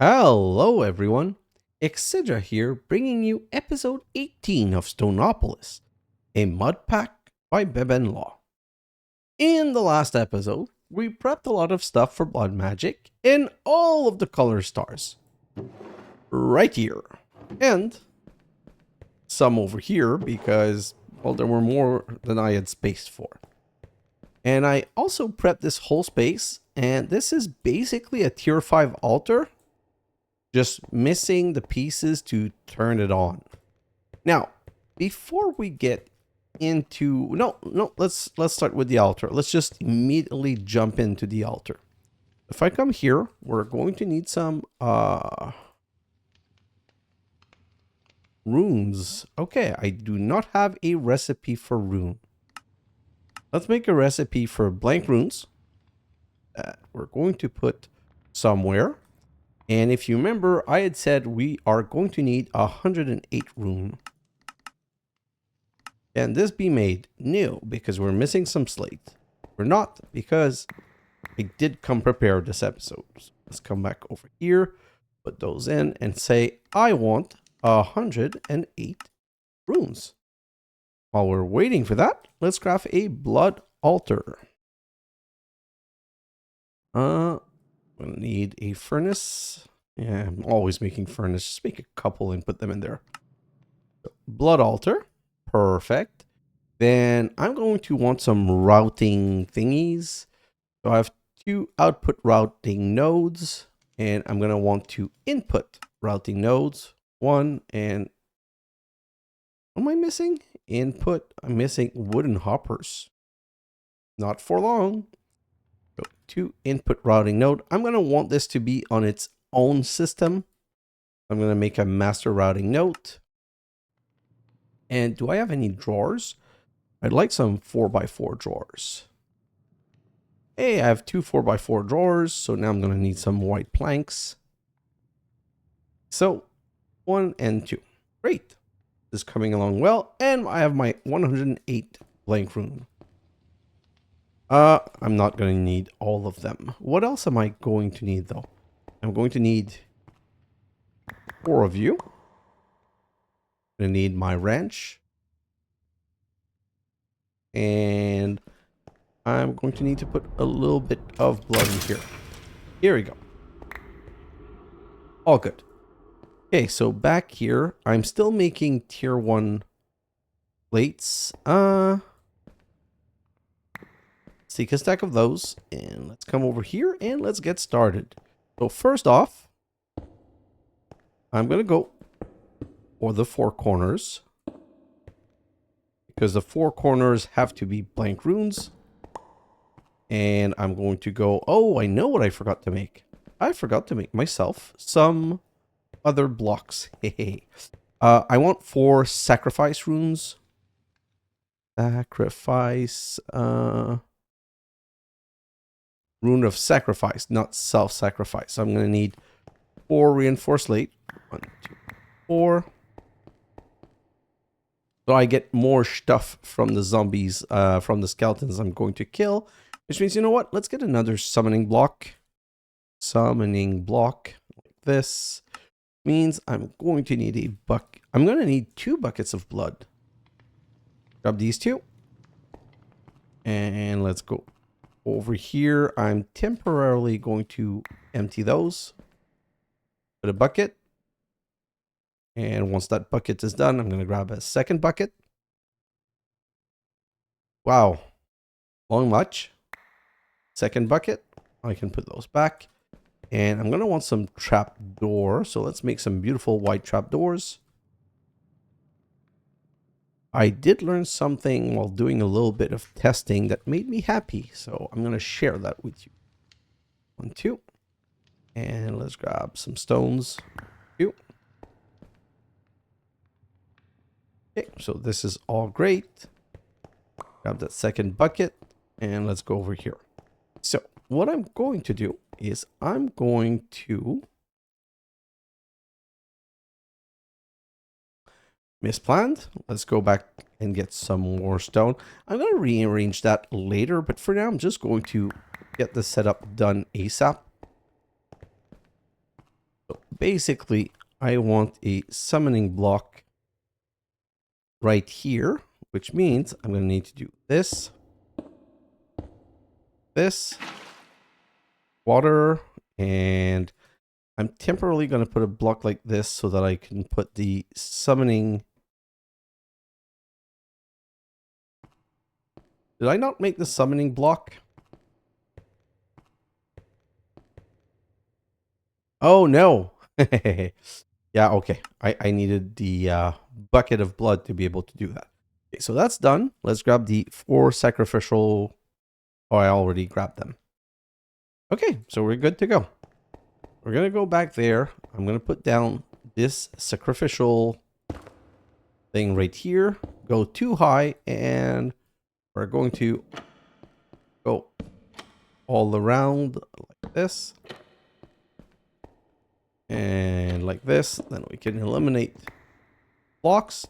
Hello everyone, xHedra here bringing you episode 18 of Stoneopolis, a Modpack by BenBenLaw. In the last episode, we prepped a lot of stuff for blood magic in all of the color stars. Right here. And some over here because, well, there were more than I had space for. And I also prepped this whole space, and this is basically a tier 5 altar, just missing the pieces to turn it on. Now, before we get into let's start with the altar. Let's just immediately jump into the altar. If I come here, we're going to need some runes. Okay, I do not have a recipe for rune. Let's make a recipe for blank runes that we're going to put somewhere. And if you remember, I had said we are going to need 108 rune. Can this be made? No, because we're missing some slate. We're not, because I did come prepared this episode. So let's come back over here, put those in, and say, I want 108 runes. While we're waiting for that, let's craft a blood altar. We'll need a furnace. Yeah, I'm always making furnace. Just make a couple and put them in there. Blood altar. Perfect. Then I'm going to want some routing thingies. So I have 2 output routing nodes. And I'm going to want 2 input routing nodes. 1 and... What am I missing? Input. I'm missing wooden hoppers. Not for long. 2 input routing node. I'm going to want this to be on its own system. I'm going to make a master routing node. And do I have any drawers? I'd like some 4x4 drawers. Hey, I have 2 4x4 drawers. So now I'm going to need some white planks. So 1 and 2. Great. This is coming along well. And I have my 108 blank rune. I'm not going to need all of them. What else am I going to need, though? I'm going to need 4 of you. I'm going to need my wrench. And I'm going to need to put a little bit of blood in here. Here we go. All good. Okay, so back here, I'm still making tier 1 plates. Take a stack of those, and let's come over here and let's get started. So first off, I'm going to go for the 4 corners, because the 4 corners have to be blank runes. And I'm going to go, oh, I know what I forgot to make. I forgot to make myself some other blocks. Hey, I want 4 sacrifice runes. Sacrifice, Rune of Sacrifice, not self-sacrifice. So I'm going to need 4 reinforced slate. 1, 2, 4. So I get more stuff from the zombies, from the skeletons I'm going to kill. Which means, you know what? Let's get another summoning block. Summoning block like this. Means I'm going to need a bucket. I'm going to need 2 buckets of blood. Grab these 2. And let's go. Over here, I'm temporarily going to empty those. Put a bucket. And once that bucket is done, I'm going to grab a second bucket. Wow. Long much. Second bucket. I can put those back. And I'm going to want some trapdoor. So let's make some beautiful white trapdoors. I did learn something while doing a little bit of testing that made me happy. So I'm going to share that with you. 1, 2. And let's grab some stones. 2. Okay, so this is all great. Grab that second bucket. And let's go over here. So what I'm going to do is I'm going to... Misplanned. Let's go back and get some more stone. I'm going to rearrange that later, but for now I'm just going to get the setup done ASAP. So basically, I want a summoning block right here, which means I'm going to need to do this, water, and I'm temporarily going to put a block like this so that I can put the summoning. Did I not make the summoning block? Oh, no. Yeah, okay. I needed the bucket of blood to be able to do that. Okay, so that's done. Let's grab the 4 sacrificial. Oh, I already grabbed them. Okay, so we're good to go. We're going to go back there. I'm going to put down this sacrificial thing right here. Go too high, and we're going to go all around like this. And like this. Then we can eliminate blocks.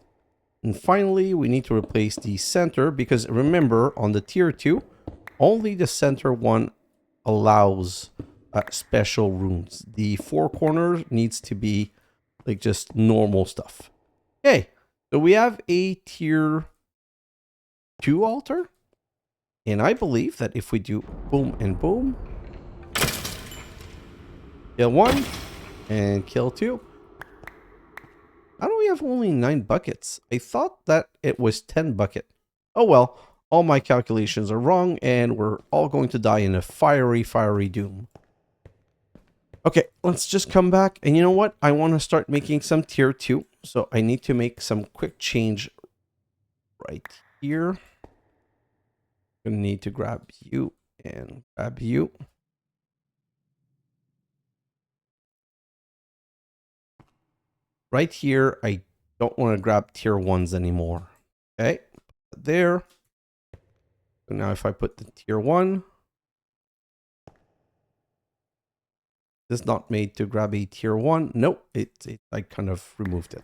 And finally, we need to replace the center, because remember, on the tier 2, only the center one allows special runes. The 4 corners needs to be like just normal stuff. Okay, so we have a tier 2 altar. And I believe that if we do boom and boom, kill 1 and kill 2. How do we have only 9 buckets? I thought that it was 10 bucket. Oh well, all my calculations are wrong, and we're all going to die in a fiery, fiery doom. Okay, let's just come back. And you know what? I want to start making some tier 2. So I need to make some quick change right here. I'm going to need to grab you and grab you. Right here, I don't want to grab tier 1s anymore. Okay, there. So now if I put the tier 1, this is not made to grab a tier 1. Nope, I kind of removed it.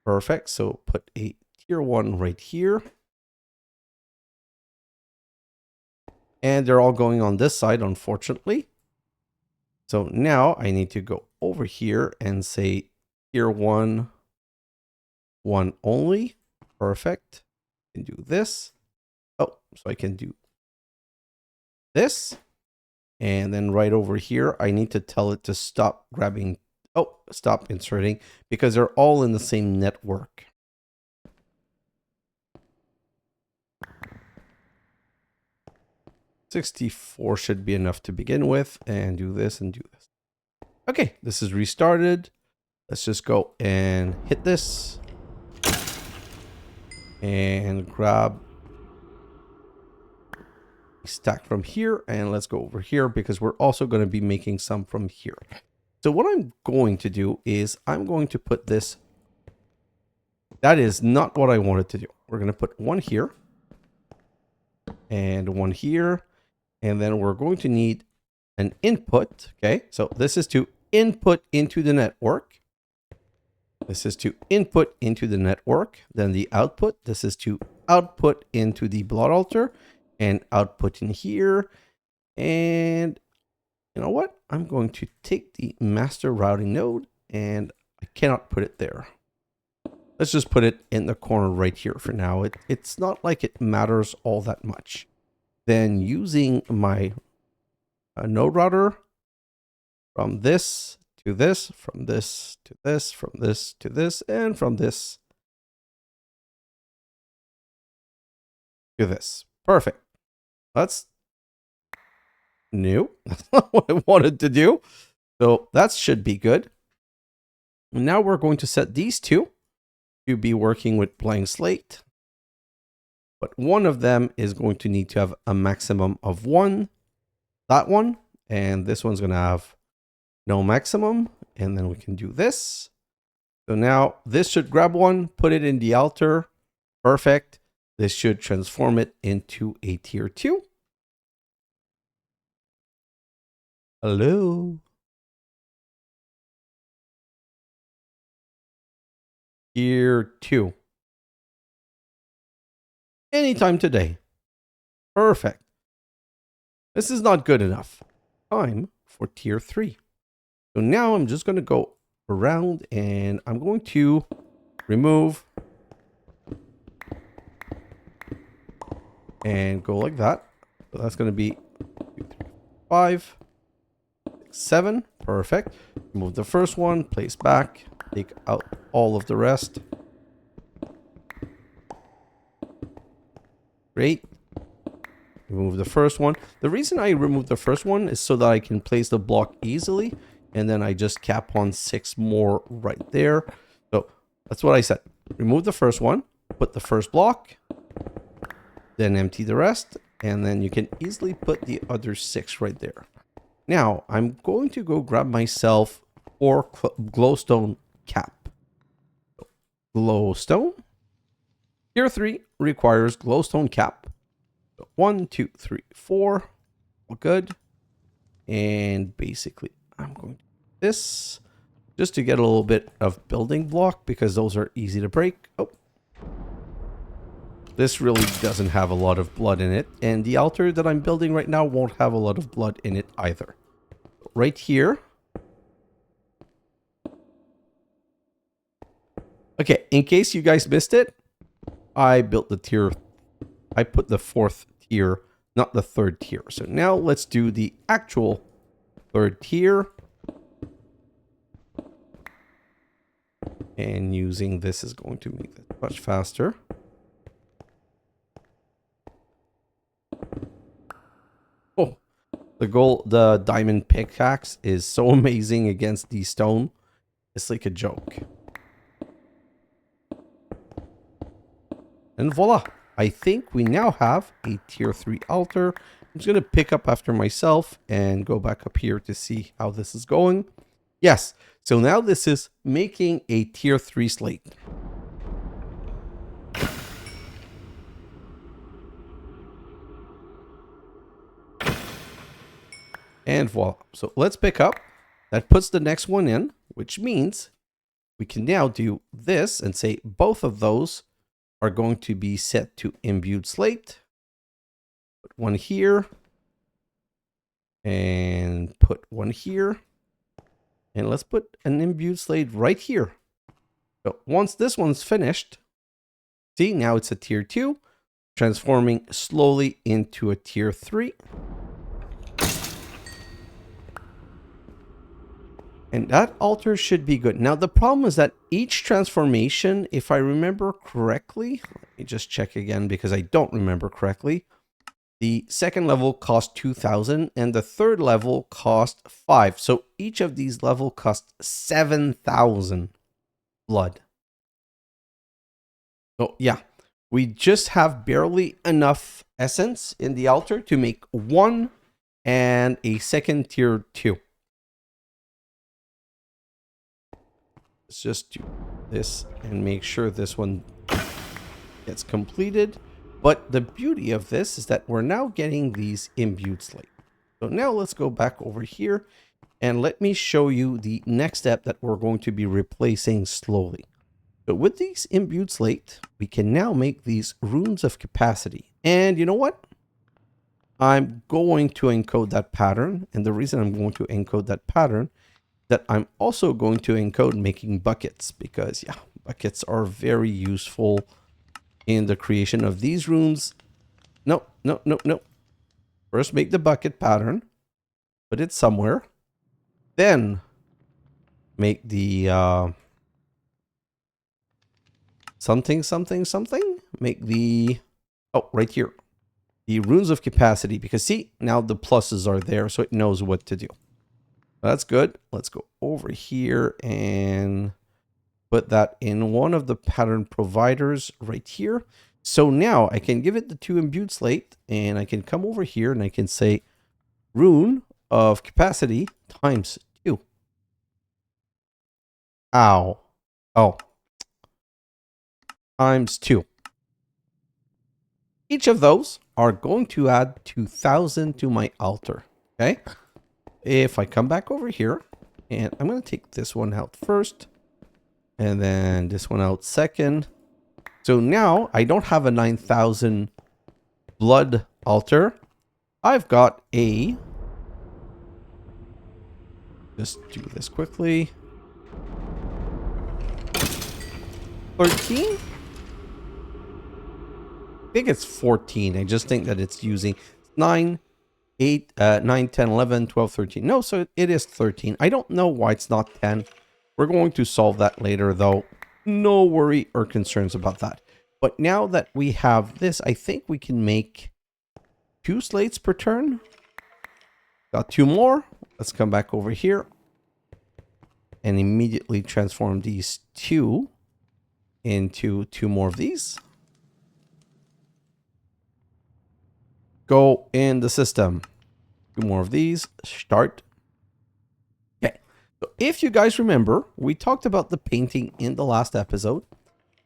Perfect, so put a tier 1 right here. And they're all going on this side, unfortunately. So now I need to go over here and say tier 1, 1 only. Perfect. I can do this. Oh, so I can do this. And then right over here, I need to tell it to stop grabbing. Oh, stop inserting, because they're all in the same network. $64 should be enough to begin with, and do this and do this. Okay, this is restarted. Let's just go and hit this and grab a stack from here, and let's go over here because we're also going to be making some from here. So what I'm going to do is I'm going to put this. That is not what I wanted to do. We're going to put one here and one here, and then we're going to need an input. Okay, so this is to input into the network. This is to input into the network. Then the output, this is to output into the blood altar and output in here. And you know what? I'm going to take the master routing node, and I cannot put it there. Let's just put it in the corner right here for now. It's not like it matters all that much. Then using my node router from this to this, from this to this, from this to this, and from this to this. Perfect. That's new. That's not what I wanted to do. So that should be good. And now we're going to set these two to be working with blank slate. But one of them is going to need to have a maximum of 1. That one. And this one's going to have no maximum. And then we can do this. So now this should grab one, put it in the altar. Perfect. This should transform it into a tier 2. Hello. Tier 2. Anytime today. Perfect. This is not good enough. Time for tier 3. So now I'm just going to go around and I'm going to remove and go like that. So that's going to be 2, 3, 5, 6, 7. Perfect. Remove the first one, place back, take out all of the rest. Great. Remove the first one. The reason I removed the first one is so that I can place the block easily. And then I just cap on 6 more right there. So that's what I said. Remove the first one, put the first block, then empty the rest. And then you can easily put the other 6 right there. Now I'm going to go grab myself 4 glowstone cap. Glowstone. Tier 3 requires glowstone cap. 1, 2, 3, 4. All good. And basically, I'm going to do this just to get a little bit of building block because those are easy to break. Oh. This really doesn't have a lot of blood in it. And the altar that I'm building right now won't have a lot of blood in it either. Right here. Okay, in case you guys missed it, I built the tier. I put the 4th tier, not the 3rd tier. So now let's do the actual 3rd tier. And using this is going to make it much faster. Oh, the diamond pickaxe is so amazing against the stone. It's like a joke. And voila. I think we now have a tier 3 altar. I'm just going to pick up after myself and go back up here to see how this is going. Yes. So now this is making a tier 3 slate. And voila. So let's pick up. That puts the next one in, which means we can now do this and say both of those are going to be set to imbued slate. Put one here. And put one here. And let's put an imbued slate right here. So once this one's finished, see, now it's a tier 2, transforming slowly into a tier 3. And that altar should be good. Now, the problem is that each transformation, if I remember correctly, let me just check again because I don't remember correctly. The 2nd level cost 2,000 and the 3rd level cost 5. So each of these level cost 7,000 blood. So yeah, we just have barely enough essence in the altar to make 1 and a 2nd tier 2. Let's just do this and make sure this one gets completed. But the beauty of this is that we're now getting these imbued slate. So now let's go back over here and let me show you the next step that we're going to be replacing slowly. So with these imbued slate, we can now make these runes of capacity. And you know what? I'm going to encode that pattern. And the reason I'm going to encode that pattern that I'm also going to encode making buckets because yeah, buckets are very useful in the creation of these runes. No. First make the bucket pattern, put it somewhere, then make the something, make the, oh, right here, the runes of capacity, because see, now the pluses are there, so it knows what to do. That's good. Let's go over here and put that in one of the pattern providers right here. So now I can give it the 2 imbued slate and I can come over here and I can say rune of capacity times 2. Ow. Oh. Times 2. Each of those are going to add 2,000 to my altar. Okay. If I come back over here, and I'm going to take this one out first, and then this one out second. So now I don't have a 9,000 blood altar. I've got a Just do this quickly. 13? I think it's 14. I just think that it's using 9, 8, 9, 10, 11, 12, 13. No, so it is 13. I don't know why it's not 10. We're going to solve that later, though. No worry or concerns about that. But now that we have this, I think we can make 2 slates per turn. Got 2 more. Let's come back over here and immediately transform these 2 into 2 more of these. Go in the system. 2 more of these. Start. Okay. So if you guys remember, we talked about the painting in the last episode.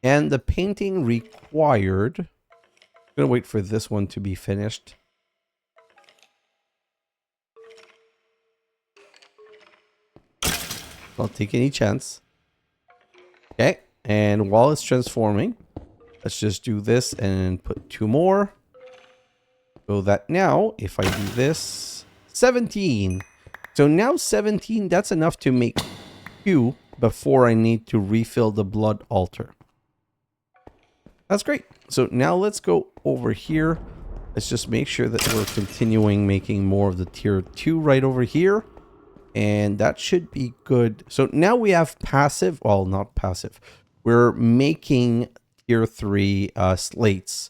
And the painting required... I'm going to wait for this one to be finished. Don't take any chance. Okay. And while it's transforming, let's just do this and put 2 more. So that now, if I do this, 17. So now 17, that's enough to make 2 before I need to refill the blood altar. That's great. So now let's go over here. Let's just make sure that we're continuing making more of the tier 2 right over here. And that should be good. So now we have passive, well, not passive. We're making tier 3 slates.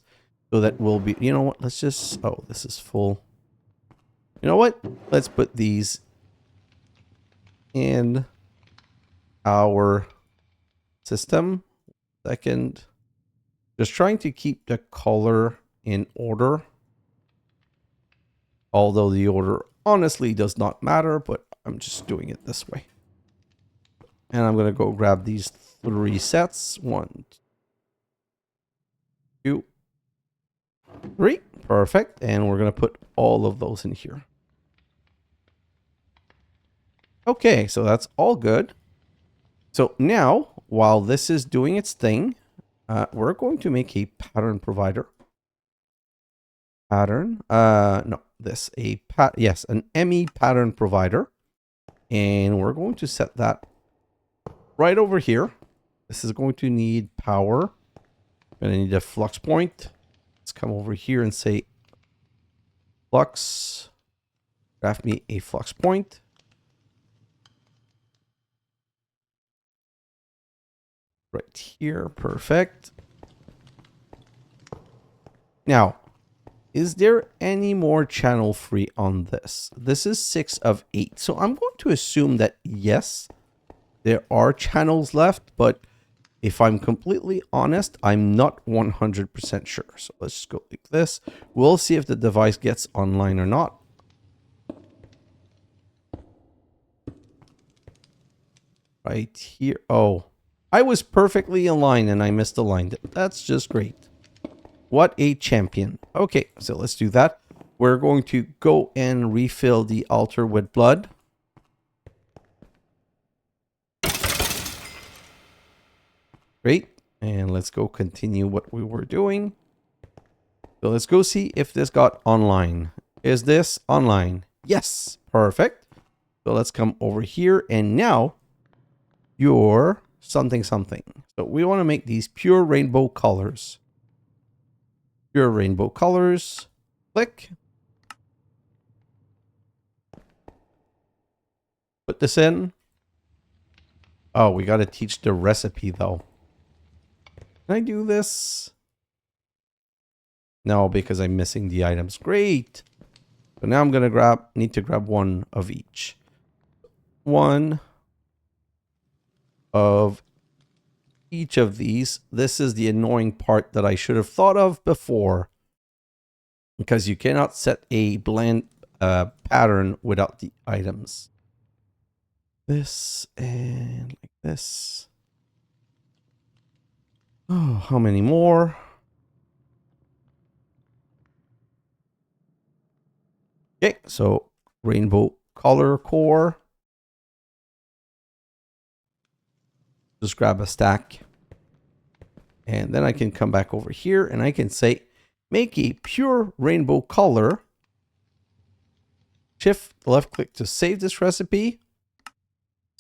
So that will be, you know what, let's just, oh, this is full. You know what? Let's put these in our system. Second. Just trying to keep the color in order. Although the order honestly does not matter, but I'm just doing it this way. And I'm going to go grab these 3 sets. 1, 2, 3. Perfect. And we're going to put all of those in here. Okay, so that's all good. So now, while this is doing its thing, we're going to make a pattern provider. Pattern. No, this. Yes, an ME pattern provider. And we're going to set that right over here. This is going to need power. Going to need a flux point. Let's come over here and say flux. Craft me a flux point. Right here. Perfect. Now, is there any more channel free on this? This is 6 of 8. So I'm going to assume that yes, there are channels left, but if I'm completely honest, I'm not 100% sure. So let's just go like this. We'll see if the device gets online or not. Right here. Oh, I was perfectly aligned and I misaligned it. That's just great. What a champion. Okay, so let's do that. We're going to go and refill the altar with blood. Great. And let's go continue what we were doing. So let's go see if this got online. Is this online? Yes. Perfect. So let's come over here. And now you're something something. So we want to make these pure rainbow colors. Pure rainbow colors. Click. Put this in. Oh, we got to teach the recipe though. Can I do this? No, because I'm missing the items. Great. So now I'm going to need to grab 1 of each. 1 of each of these. This is the annoying part that I should have thought of before. Because you cannot set a blend pattern without the items. This and like this. Oh, how many more? Okay, so rainbow color core. Just grab a stack. And then I can come back over here and I can say, make a pure rainbow color. Shift left click to save this recipe.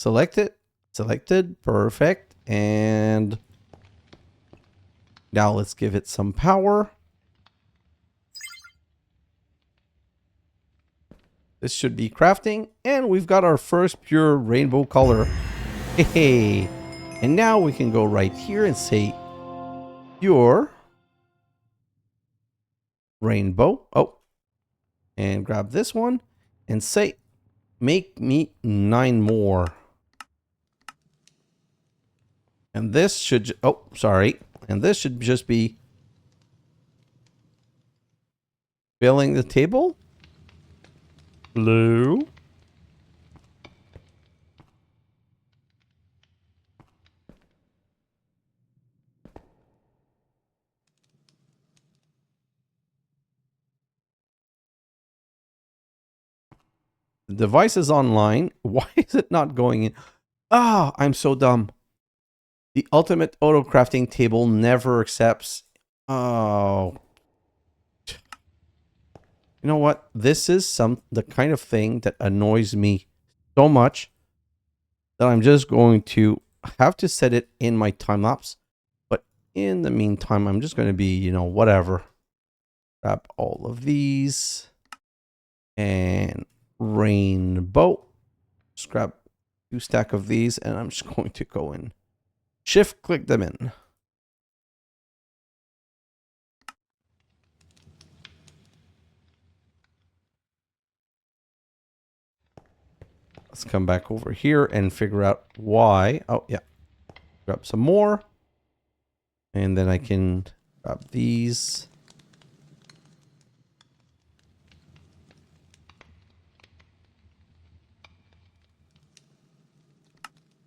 Selected. Perfect. And now let's give it some power. This should be crafting. And we've got our first pure rainbow color. Hey. And now we can go right here and say pure rainbow. Oh. And grab this one and say, make me 9 more. And this should, oh, sorry. And this should just be filling the table. Blue. The device is online. Why is it not going in? Ah, I'm so dumb. The ultimate auto crafting table never accepts. Oh. You know what? This is the kind of thing that annoys me so much that I'm just going to have to set it in my time lapse. But in the meantime, I'm just going to be, whatever. Grab all of these and rainbow. Just grab 2 stack of these and I'm just going to go in. Shift click them in. Let's come back over here and figure out why. Oh, yeah. Grab some more. And then I can grab these.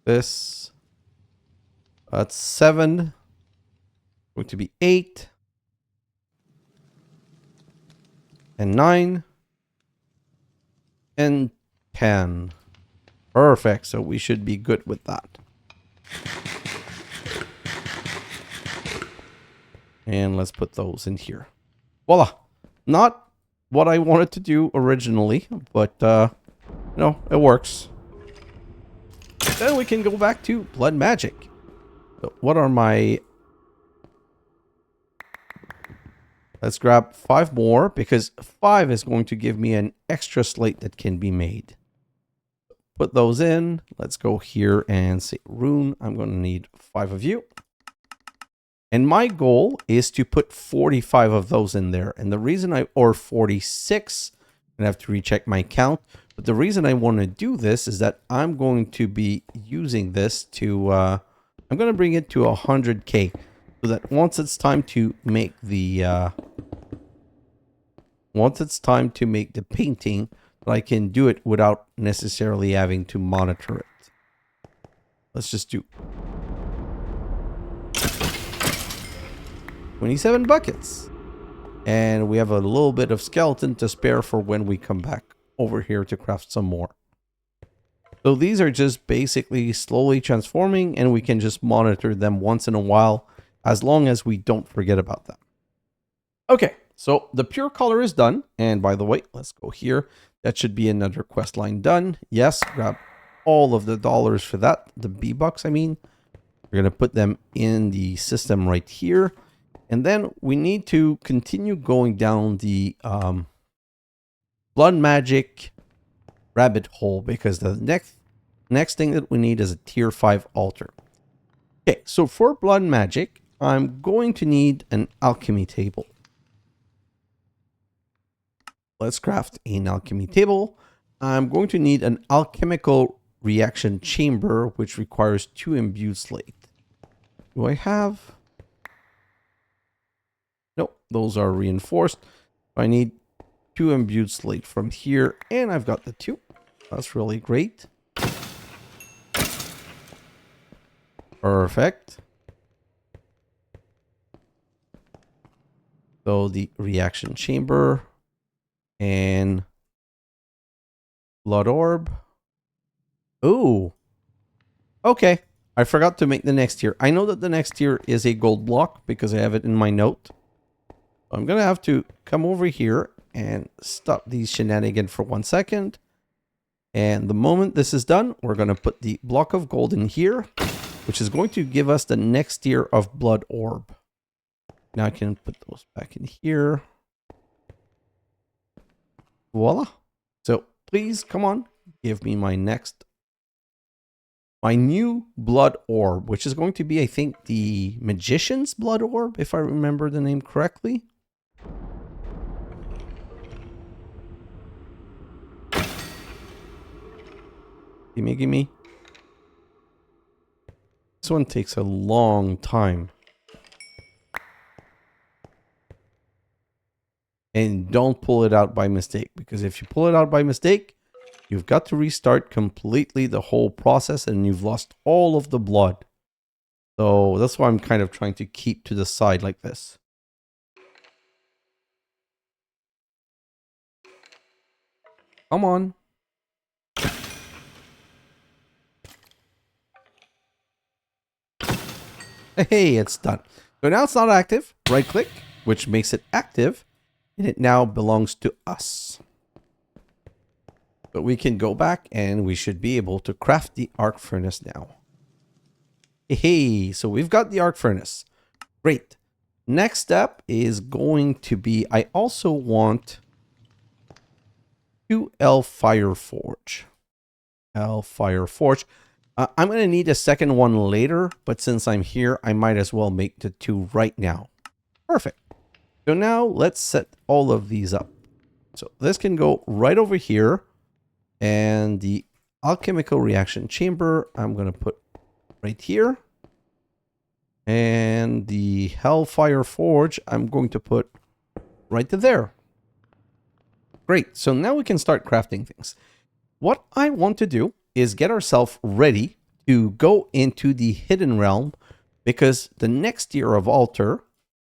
This. That's 7. Going to be 8. And 9. And 10. Perfect. So we should be good with that. And let's put those in here. Voila. Not what I wanted to do originally, but, it works. Then we can go back to blood magic. So what are my... Let's grab 5 more, because 5 is going to give me an extra slate that can be made. Put those in. Let's go here and say rune. I'm going to need 5 of you. And my goal is to put 45 of those in there. And the reason or 46, I have to recheck my count. But the reason I want to do this is that I'm going to be using this to, I'm going to bring it to 100K. So that once it's time to make the, painting, I can do it without necessarily having to monitor it. Let's just do 27 buckets. And we have a little bit of skeleton to spare for when we come back over here to craft some more. So these are just basically slowly transforming, and we can just monitor them once in a while as long as we don't forget about them. Okay, so the pure color is done. And by the way, let's go here. That should be another quest line done. Yes, grab all of the dollars for that. The B-Bucks, I mean. We're going to put them in the system right here. And then we need to continue going down the blood magic rabbit hole, because the next thing that we need is a tier 5 altar. Okay, so for blood magic, I'm going to need an alchemy table. Let's craft an alchemy table. I'm going to need an alchemical reaction chamber, which requires 2 imbued slate. Do I have? Nope, those are reinforced. I need 2 imbued slate from here, and I've got the 2. That's really great. Perfect. So the reaction chamber and blood orb. Ooh. Okay. I forgot to make the next tier. I know that the next tier is a gold block because I have it in my note. I'm going to have to come over here and stop these shenanigans for 1 second. And the moment this is done, we're going to put the block of gold in here, which is going to give us the next tier of blood orb. Now I can put those back in here. Voila. So please, come on, give me my new blood orb, which is going to be, I think, the Magician's blood orb, if I remember the name correctly. Gimme. This one takes a long time. And don't pull it out by mistake, because if you pull it out by mistake, you've got to restart completely the whole process and you've lost all of the blood. So that's why I'm kind of trying to keep to the side like this. Come on. Hey, it's done. So now it's not active. Right click, which makes it active. And it now belongs to us. But we can go back and we should be able to craft the arc furnace now. Hey, so we've got the arc furnace. Great. Next step is going to be, I also want 2 Fire Forge. Fire Forge. I'm going to need a second one later, but since I'm here, I might as well make the 2 right now. Perfect. So now let's set all of these up. So this can go right over here. And the alchemical reaction chamber, I'm going to put right here. And the Hellfire Forge, I'm going to put right to there. Great. So now we can start crafting things. What I want to do is get ourselves ready to go into the hidden realm, because the next tier of altar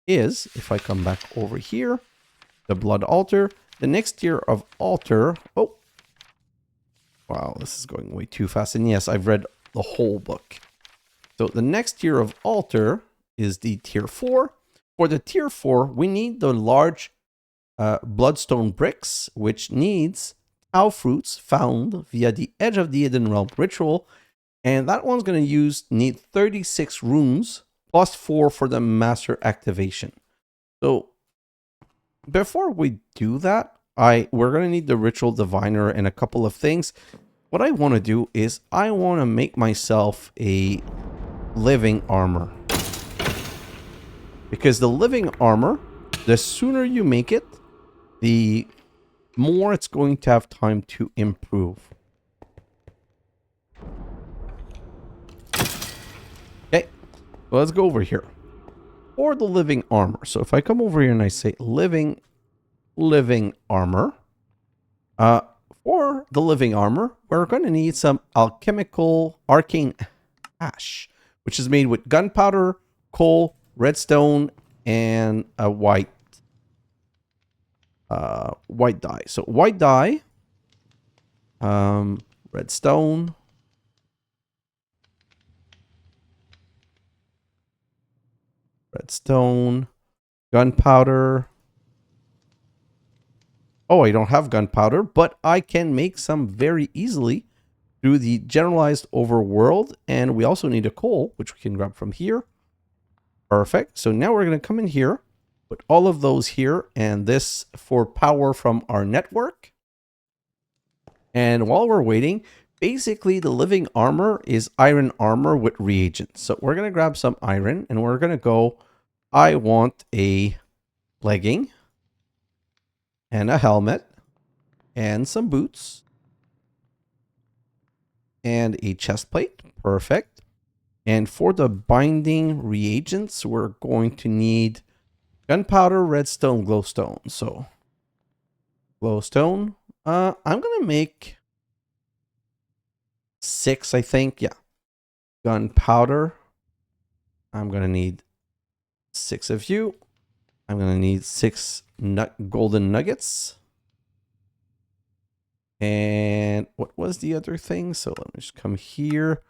is, if I come back over here, the blood altar, the next tier of altar. Oh, wow, this is going way too fast. And yes, I've read the whole book. So the next tier of altar is the tier 4. For the tier 4, we need the large bloodstone bricks, which needs Tau fruits found via the Edge of the Hidden Realm ritual. And that one's going to need 36 runes plus 4 for the master activation. So before we do that, we're going to need the ritual diviner and a couple of things. What I want to do is I want to make myself a living armor. Because the living armor, the sooner you make it, the more it's going to have time to improve. Okay, well, let's go over here. For the living armor. So if I come over here and I say living armor. For the living armor, we're going to need some alchemical arcane ash, which is made with gunpowder, coal, redstone, and a white dye. So white dye, redstone, gunpowder. Oh, I don't have gunpowder, but I can make some very easily through the generalized overworld. And we also need a coal, which we can grab from here. Perfect. So now we're going to come in here, put all of those here, and this for power from our network. And while we're waiting, basically the living armor is iron armor with reagents. So we're going to grab some iron and we're going to go, I want a legging and a helmet and some boots and a chest plate. Perfect. And for the binding reagents, we're going to need gunpowder, redstone, glowstone. So glowstone, I'm going to make 6, I think. Yeah. Gunpowder. I'm going to need 6 of you. I'm going to need 6 golden nuggets. And what was the other thing? So let me just come here.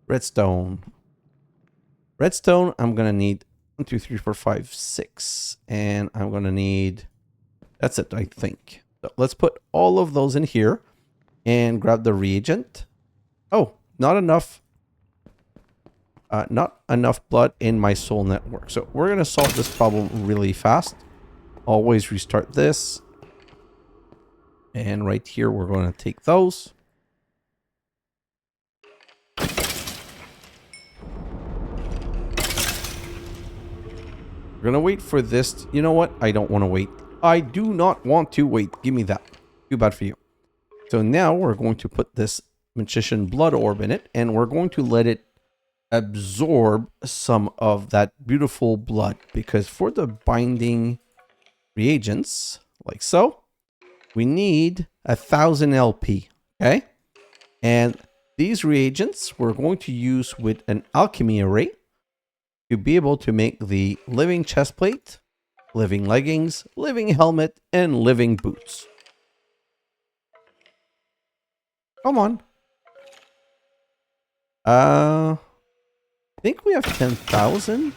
Redstone. Redstone, I'm going to need 1, 2, 3, 4, 5, 6. And I'm going to need... That's it, I think. So let's put all of those in here and grab the reagent. Oh, not enough. Not enough blood in my soul network. So we're going to solve this problem really fast. Always restart this. And right here, we're going to take those. We're going to wait for this. You know what? I don't want to wait. I do not want to wait. Give me that. Too bad for you. So now we're going to put this magician blood orb in it. And we're going to let it absorb some of that beautiful blood. Because for the binding reagents, like so, we need 1,000 LP. Okay? And these reagents we're going to use with an alchemy array to be able to make the living chestplate, living leggings, living helmet, and living boots. Come on. I think we have 10,000. I'm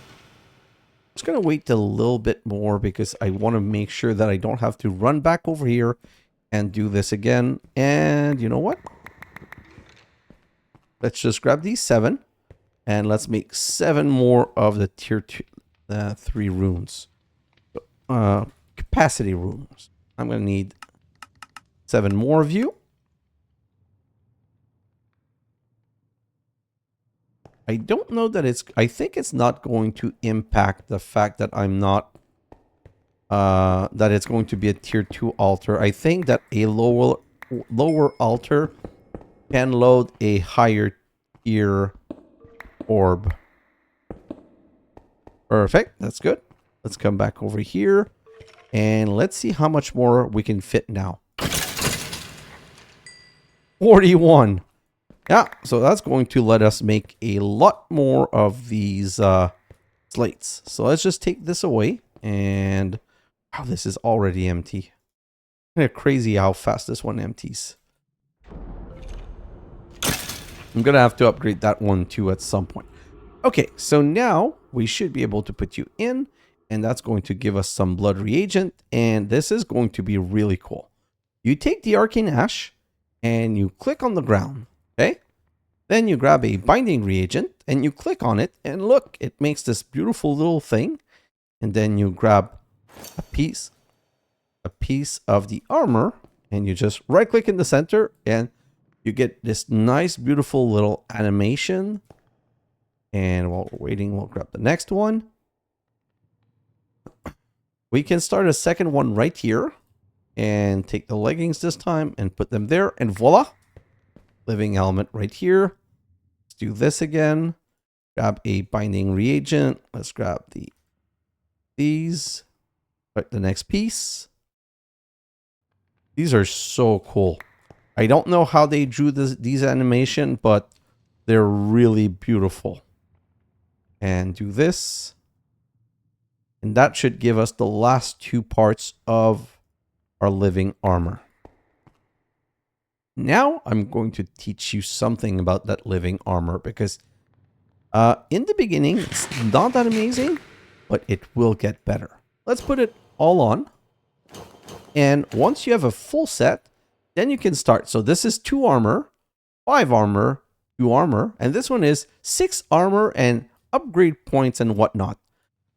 just going to wait a little bit more because I want to make sure that I don't have to run back over here and do this again. And you know what? Let's just grab these 7. And let's make 7 more of the tier 3 runes. Capacity runes. I'm going to need 7 more of you. I don't know that it's... I think it's not going to impact the fact that I'm not... that it's going to be a tier 2 altar. I think that a lower altar can load a higher tier orb. Perfect. That's good. Let's come back over here. And let's see how much more we can fit now. 41. Yeah, so that's going to let us make a lot more of these slates. So let's just take this away. And wow, this is already empty. Kind of crazy how fast this one empties. I'm going to have to upgrade that one too at some point. Okay, so now we should be able to put you in. And that's going to give us some blood reagent. And this is going to be really cool. You take the arcane ash and you click on the ground. Okay? Then you grab a binding reagent and you click on it. And look, it makes this beautiful little thing. And then you grab a piece of the armor. And you just right click in the center. And you get this nice, beautiful little animation. And while we're waiting, we'll grab the next one. We can start a second one right here. And take the leggings this time and put them there. And voila! Living element right here. Let's do this again. Grab a binding reagent. Let's grab these. Right, the next piece. These are so cool. I don't know how they drew these animation, but they're really beautiful. And do this. And that should give us the last 2 parts of our living armor. Now I'm going to teach you something about that living armor because in the beginning it's not that amazing, but it will get better. Let's put it all on. And once you have a full set, then you can start. So this is 2 armor, 5 armor, 2 armor, and this one is 6 armor and upgrade points and whatnot.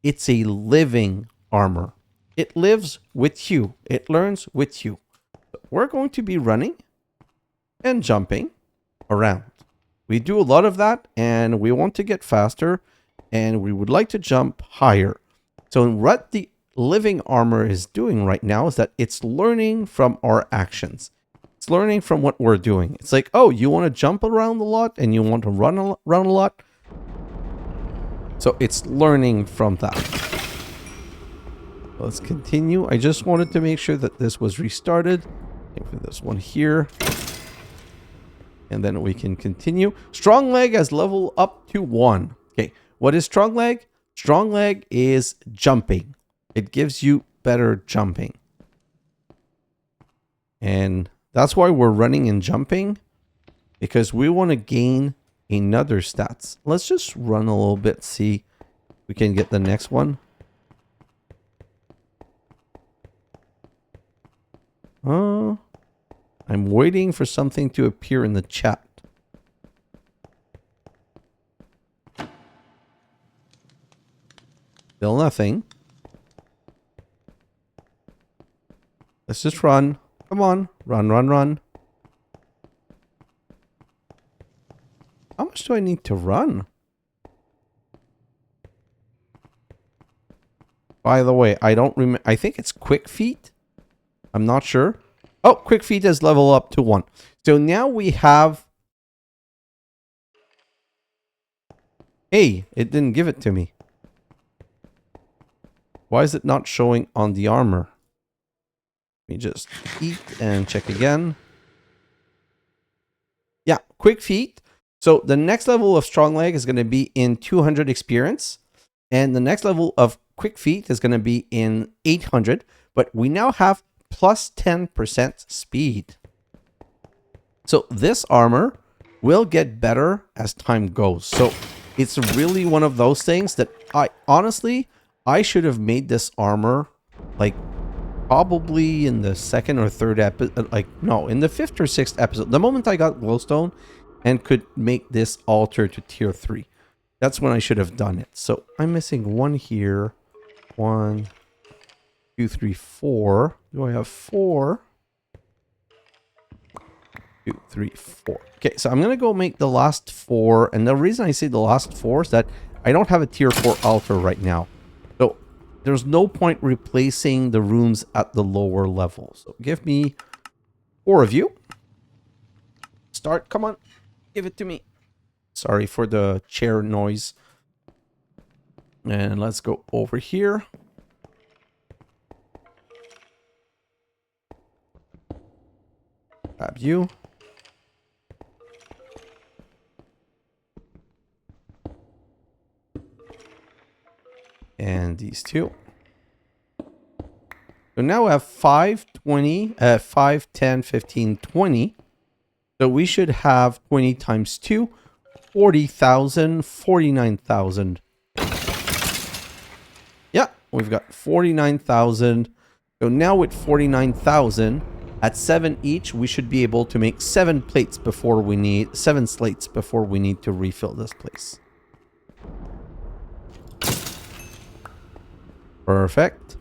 It's a living armor. It lives with you. It learns with you. We're going to be running and jumping around. We do a lot of that and we want to get faster and we would like to jump higher. So what the living armor is doing right now is that it's learning from our actions. It's learning from what we're doing. It's like, oh, you want to jump around a lot and you want to run around a lot. So it's learning from that. Let's continue. I just wanted to make sure that this was restarted. For this one here. And then we can continue. Strong leg has level up to 1. Okay, what is strong leg? Strong leg is jumping. It gives you better jumping. And that's why we're running and jumping. Because we want to gain another stats. Let's just run a little bit, see if we can get the next one. I'm waiting for something to appear in the chat. Still nothing. Let's just run. Come on. Run, run, run. How much do I need to run? By the way, I don't remember. I think it's quick feet. I'm not sure. Oh, quick feet has level up to 1. So now we have... Hey, it didn't give it to me. Why is it not showing on the armor? Let me just eat and check again. Yeah, quick feet. So the next level of strong leg is going to be in 200 experience. And the next level of quick feet is going to be in 800. But we now have plus 10% speed. So this armor will get better as time goes. So it's really one of those things that I should have made this armor like probably in the second or third episode, in the 5th or 6th episode. The moment I got Glowstone and could make this altar to tier 3. That's when I should have done it. So I'm missing 1 here. 1, 2, 3, 4. Do I have 4? 2, 3, 4. Okay, so I'm going to go make the last 4. And the reason I say the last 4 is that I don't have a tier 4 altar right now. So there's no point replacing the runes at the lower level. So give me 4 of you. Start. Come on. Give it to me. Sorry for the chair noise. And let's go over here. Grab you. And these 2. So now we have 5, 20, 5, 10, 15, 20. So we should have 20 times 2, 40,000, 49,000. Yeah, we've got 49,000. So now with 49,000, at 7 each, we should be able to make 7 plates before we need 7 slates before we need to refill this place. Perfect.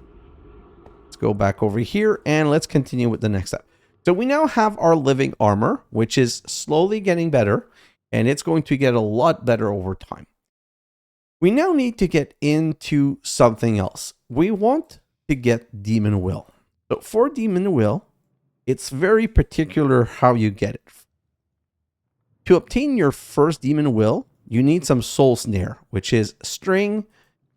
Let's go back over here and let's continue with the next step. So we now have our living armor, which is slowly getting better, and it's going to get a lot better over time. We now need to get into something else. We want to get Demon Will. So for Demon Will, it's very particular how you get it. To obtain your first Demon Will, you need some Soul Snare, which is string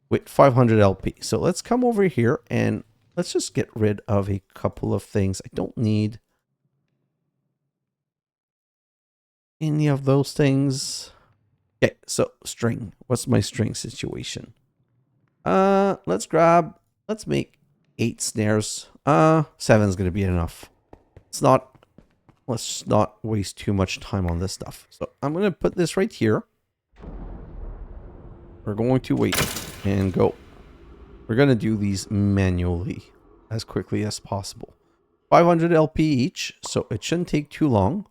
with 500 LP. So let's come over here and let's just get rid of a couple of things. I don't need any of those things. Okay, so string. What's my string situation? Let's make 8 snares. 7 is going to be enough. Let's not waste too much time on this stuff. So I'm going to put this right here. We're going to wait and go. We're going to do these manually as quickly as possible. 500 LP each, so it shouldn't take too long.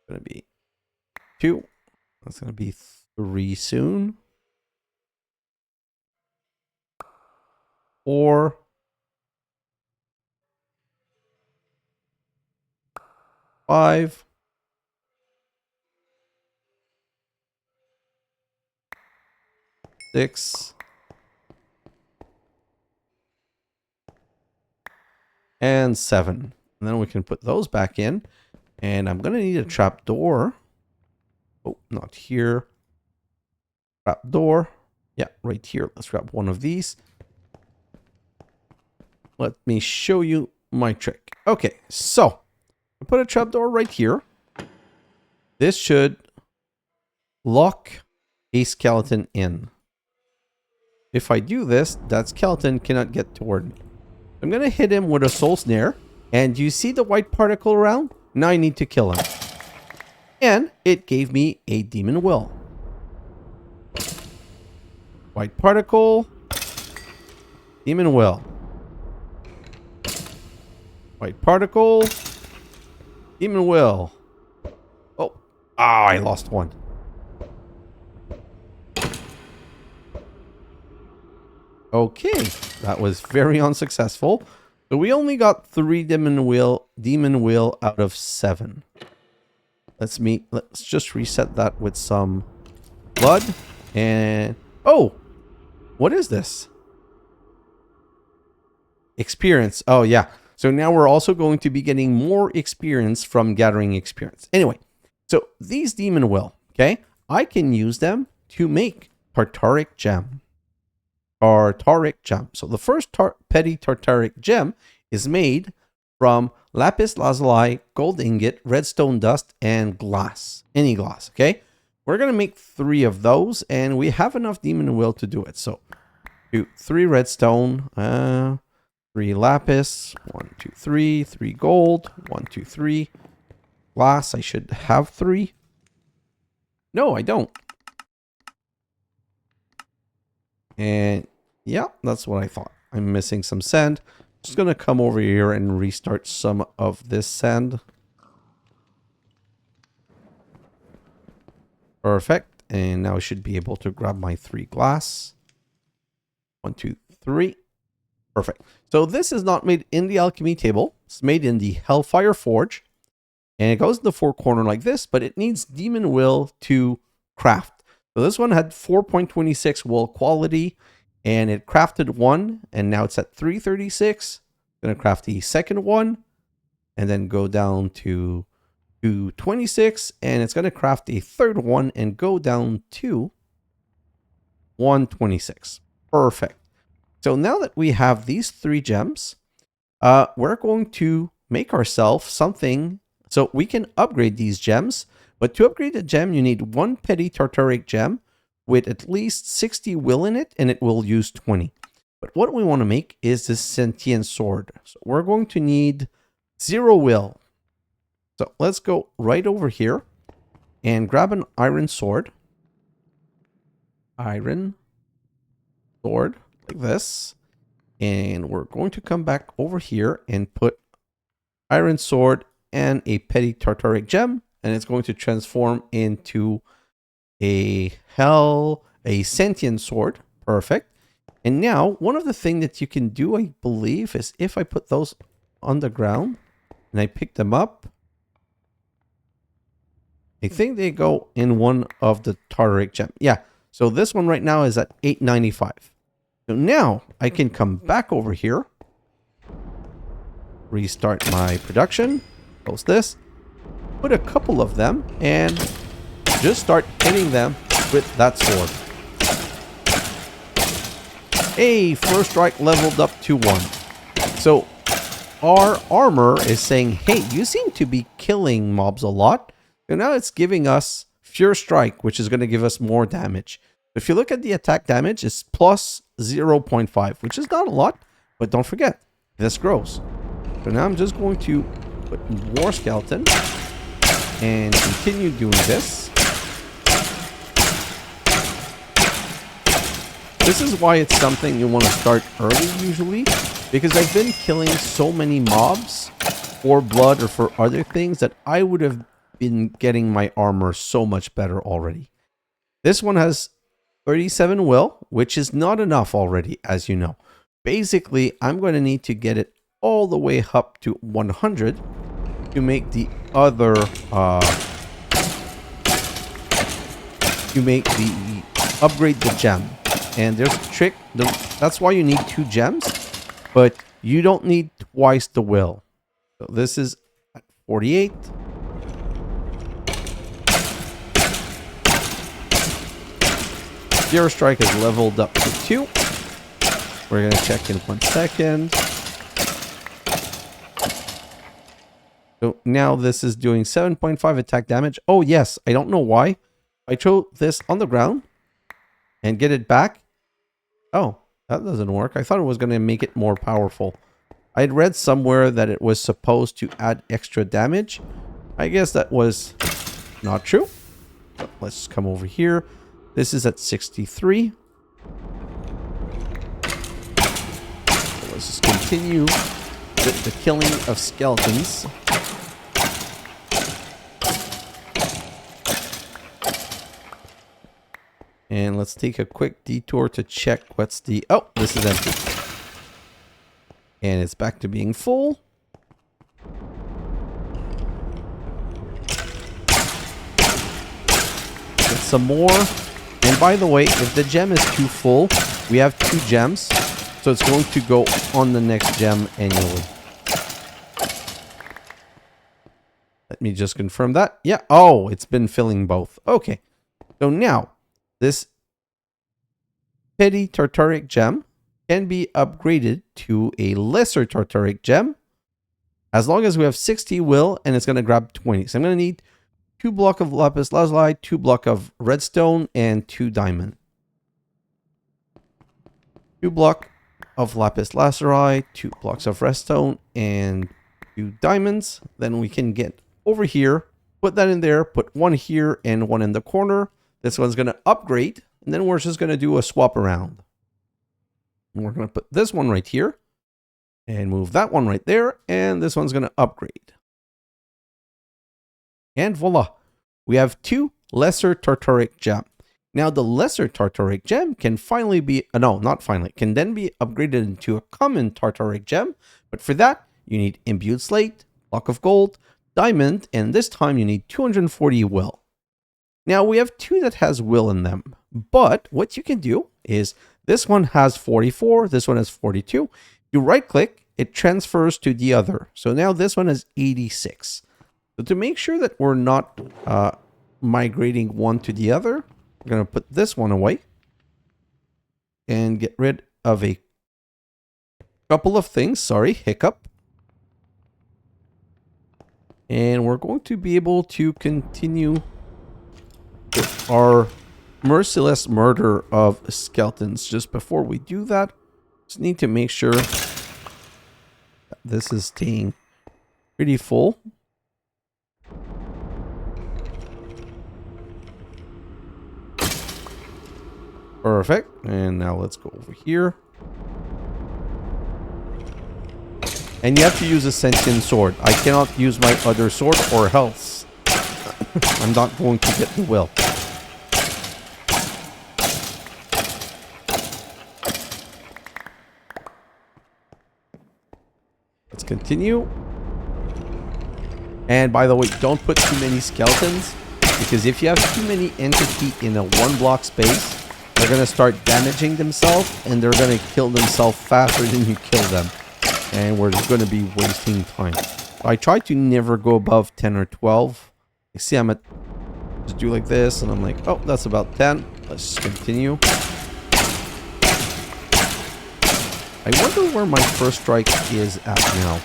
Going to be 2. That's going to be 3 soon. 4. 5. 6. And 7. And then we can put those back in. And I'm going to need a trapdoor. Oh, not here. Trapdoor. Yeah, right here. Let's grab one of these. Let me show you my trick. Okay, so I put a trapdoor right here. This should lock a skeleton in. If I do this, that skeleton cannot get toward me. I'm going to hit him with a soul snare. And you see the white particle around? Now I need to kill him. And it gave me a Demon Will. White particle. Demon Will. White particle. Demon will. Oh. Ah, I lost one. Okay. That was very unsuccessful. So we only got 3 demon will out of 7. Let's just reset that with some blood. And oh, what is this? Experience. Oh yeah. So now we're also going to be getting more experience from gathering experience. Anyway, so these demon will, okay, I can use them to make tartaric gem. Tartaric gem. So the first petty tartaric gem is made from lapis lazuli, gold ingot, redstone dust, and glass. Any glass, okay? We're going to make 3 of those, and we have enough demon will to do it. So, 3 redstone, 3 lapis, 1, 2, 3, 3 gold, 1, 2, 3. Glass, I should have 3. No, I don't. And yeah, that's what I thought. I'm missing some sand. Just going to come over here and restart some of this sand. Perfect. And now I should be able to grab my 3 glass. 1, 2, 3. Perfect. So this is not made in the alchemy table. It's made in the Hellfire Forge. And it goes in the 4 corner like this, but it needs demon will to craft. So this one had 4.26 will quality, and it crafted 1, and now it's at 336. Going to craft the second one, and then go down to 226, and it's going to craft a third one and go down to 126. Perfect. So now that we have these 3 gems, we're going to make ourselves something so we can upgrade these gems. But to upgrade a gem, you need 1 petty tartaric gem with at least 60 will in it, and it will use 20. But what we want to make is this sentient sword. So we're going to need 0 will. So let's go right over here and grab an iron sword. Iron sword, like this. And we're going to come back over here and put iron sword and a petty tartaric gem. And it's going to transform into a sentient sword. Perfect. And now, one of the things that you can do, I believe, is if I put those on the ground and I pick them up, I think they go in one of the tartaric gem. Yeah. So this one right now is at 895. So now I can come back over here, restart my production, close this, put a couple of them, and just start hitting them with that sword. Hey, first strike leveled up to 1. So our armor is saying, hey, you seem to be killing mobs a lot. And now it's giving us Pure Strike, which is going to give us more damage. If you look at the attack damage, it's plus 0.5, which is not a lot, but don't forget, this grows. So now I'm just going to put more skeleton and continue doing this. This is why it's something you want to start early usually, because I've been killing so many mobs for blood or for other things that I would have been getting my armor so much better already. This one has 37 will, which is not enough already, as you know. Basically, I'm going to need to get it all the way up to 100 to make the other, upgrade the gem. And there's a trick. That's why you need 2 gems, but you don't need twice the will. So this is at 48. Zero Strike is leveled up to 2. We're going to check in 1 second. So now this is doing 7.5 attack damage. Oh yes, I don't know why. I throw this on the ground and get it back. Oh, that doesn't work. I thought it was going to make it more powerful. I had read somewhere that it was supposed to add extra damage. I guess that was not true. But let's come over here. This is at 63. So let's just continue the killing of skeletons. And let's take a quick detour to check what's the... Oh, this is empty. And it's back to being full. Get some more. And by the way, if the gem is too full, we have 2 gems. So it's going to go on the next gem annually. Let me just confirm that. Yeah. Oh, it's been filling both. Okay. So now, this petty tartaric gem can be upgraded to a lesser tartaric gem as long as we have 60 will, and it's going to grab 20. So I'm going to need 2 block of lapis lazuli, 2 block of redstone, and 2 diamond. 2 block of lapis lazuli, 2 blocks of redstone, and 2 diamonds. Then we can get over here, put that in there, put 1 here and 1 in the corner. This one's going to upgrade, and then we're just going to do a swap around. And we're going to put this one right here and move that one right there, and this one's going to upgrade. And voila, we have 2 lesser tartaric gem. Now the lesser tartaric gem can finally be, no, not finally, can then be upgraded into a common tartaric gem. But for that, you need imbued slate, block of gold, diamond, and this time you need 240 will. Now we have 2 that has will in them, but what you can do is this one has 44, this one has 42. You right click, it transfers to the other. So now this one is 86. So to make sure that we're not migrating one to the other, we're going to put this one away and get rid of a couple of things. Sorry, hiccup. And we're going to be able to continue with our merciless murder of skeletons. Just before we do that, just need to make sure that this is staying pretty full. Perfect. And now let's go over here. And you have to use a sentient sword. I cannot use my other sword or else I'm not going to get the will. Let's continue. And by the way, don't put too many skeletons, because if you have too many entities in a 1 block space, they're going to start damaging themselves and they're going to kill themselves faster than you kill them. And we're just going to be wasting time. So I try to never go above 10 or 12. You see, I'm at, just do like this, and I'm like, oh, that's about 10. Let's continue. I wonder where my first strike is at now.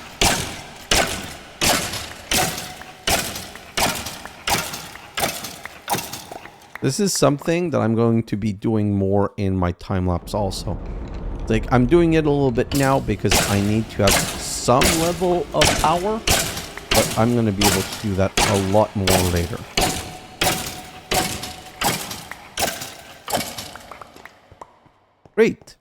This is something that I'm going to be doing more in my time lapse also. Like, I'm doing it a little bit now because I need to have some level of power, but I'm going to be able to do that a lot more later. Great.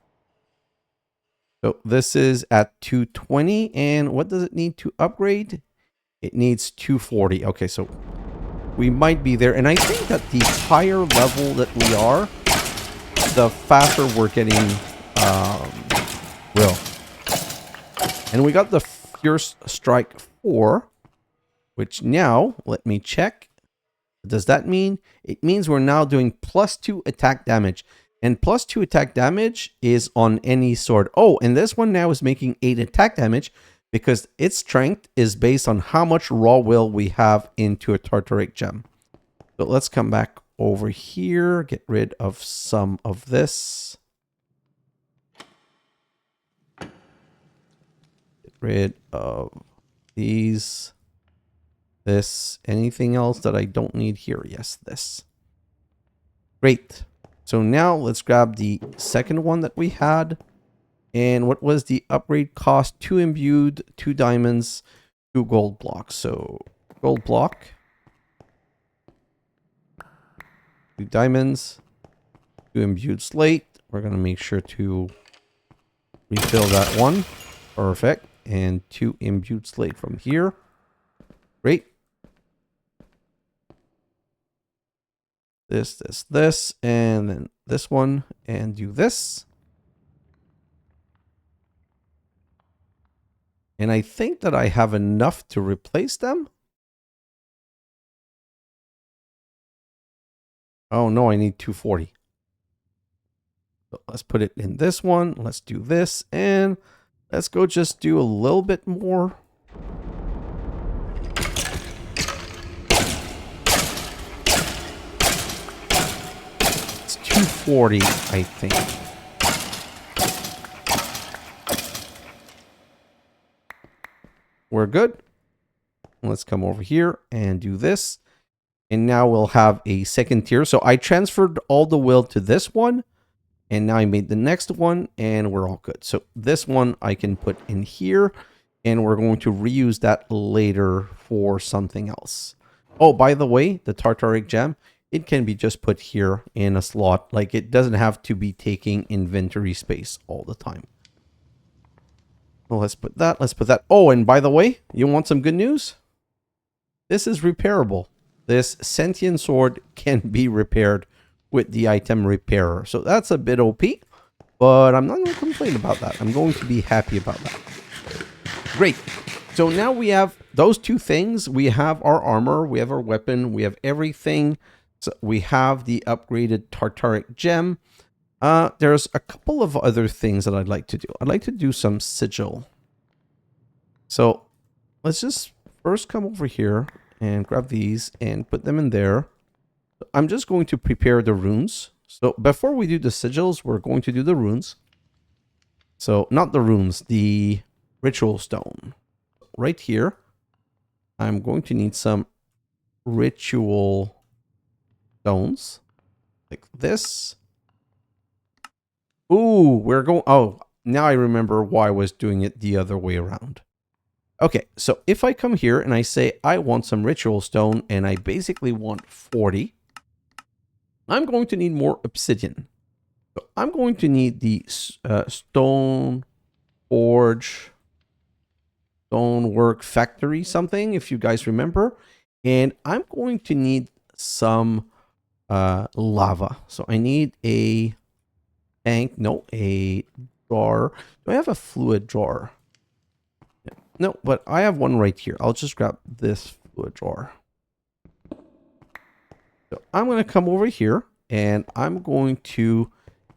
So this is at 220, and what does it need to upgrade? It needs 240. Okay, so we might be there, and I think that the higher level that we are, the faster we're getting will. And we got the Fierce Strike 4, which now, let me check. What does that mean? It means we're now doing +2 attack damage. And +2 attack damage is on any sword. Oh, and this one now is making 8 attack damage because its strength is based on how much raw will we have into a tartaric gem. So let's come back over here, get rid of some of this. Get rid of these. This. Anything else that I don't need here? Yes, this. Great. So now let's grab the second one that we had. And what was the upgrade cost? 2 imbued, 2 diamonds, 2 gold blocks. So gold block, 2 diamonds, 2 imbued slate. We're going to make sure to refill that one. Perfect. and 2 imbued slate from here. Great. This, and then this one, and do this. And I think that I have enough to replace them. Oh no, I need 240. So let's put it in this one. Let's do this, and let's go just do a little bit more. It's 240, I think. We're good. Let's come over here and do this. And now we'll have a second tier. So I transferred all the will to this one. And now I made the next one and we're all good. So this one I can put in here. And we're going to reuse that later for something else. Oh, by the way, the Tartaric gem, it can be just put here in a slot. Like it doesn't have to be taking inventory space all the time. Well, let's put that. Let's put that. Oh, and by the way, you want some good news? This is repairable. This sentient sword can be repaired with the item repairer. So that's a bit OP, but I'm not going to complain about that. I'm going to be happy about that. Great. So now we have those two things. We have our armor, we have our weapon, we have everything. So we have the upgraded Tartaric gem. There's a couple of other things that I'd like to do. I'd like to do some sigil. So let's just first come over here and grab these and put them in there. I'm just going to prepare the runes. So before we do the sigils, we're going to do the runes. So not the runes, the ritual stone. Right here, I'm going to need some ritual stones like this. Ooh, we're going... Oh, now I remember why I was doing it the other way around. Okay, so if I come here and I say I want some ritual stone and I basically want 40, I'm going to need more obsidian. So I'm going to need the stone forge, stonework factory something, if you guys remember. And I'm going to need some lava. So I need a tank, no, a jar. Do I have a fluid jar? No, but I have one right here. I'll just grab this fluid jar. So I'm going to come over here and I'm going to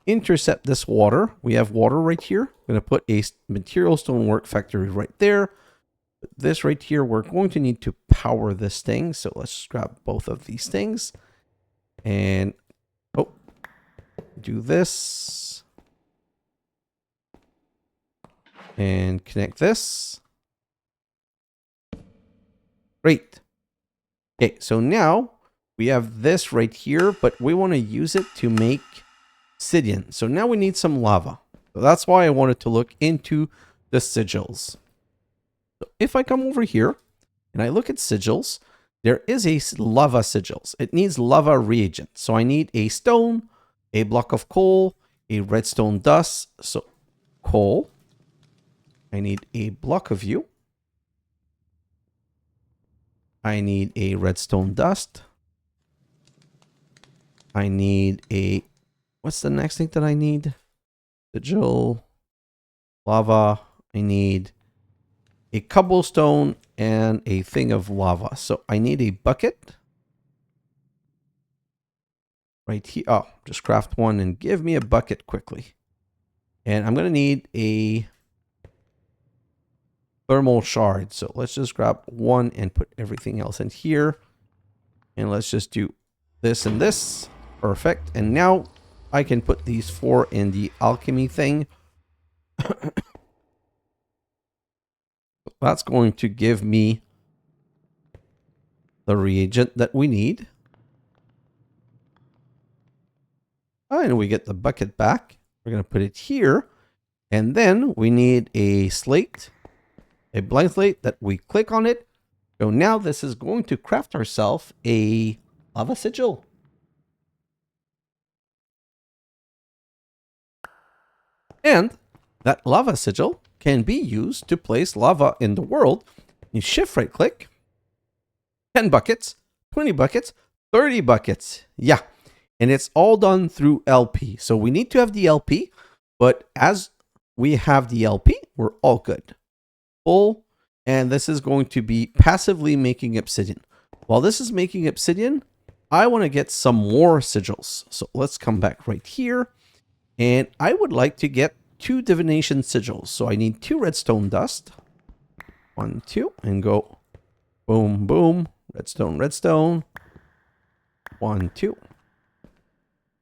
intercept this water. We have water right here. I'm going to put a material stonework factory right there. This right here, we're going to need to power this thing. So let's grab both of these things and do this and connect this. Great. Okay, so now we have this right here, but we want to use it to make obsidian. So now we need some lava. So that's why I wanted to look into the sigils. So if I come over here and I look at sigils, there is a lava sigils. It needs lava reagent. So I need a stone, a block of coal, a redstone dust. So coal. I need a block of you. I need a redstone dust. I need a... What's the next thing that I need? Sigil, lava. I need a cobblestone and a thing of lava. So I need a bucket. Right here. Oh, just craft one and give me a bucket quickly. And I'm going to need a thermal shard. So let's just grab one and put everything else in here. And let's just do this and this. Perfect. And now I can put these 4 in the alchemy thing. That's going to give me the reagent that we need. And we get the bucket back. We're going to put it here. And then we need a slate, a blank slate that we click on it. So now this is going to craft ourselves a lava sigil. And that lava sigil can be used to place lava in the world. You shift right click, 10 buckets, 20 buckets, 30 buckets. Yeah. And it's all done through LP. So we need to have the LP, but as we have the LP, we're all good. Full. And this is going to be passively making obsidian. While this is making obsidian, I want to get some more sigils. So let's come back right here. And I would like to get 2 divination sigils. So I need 2 redstone dust. 1, 2, and go boom, boom. Redstone, redstone. 1, 2.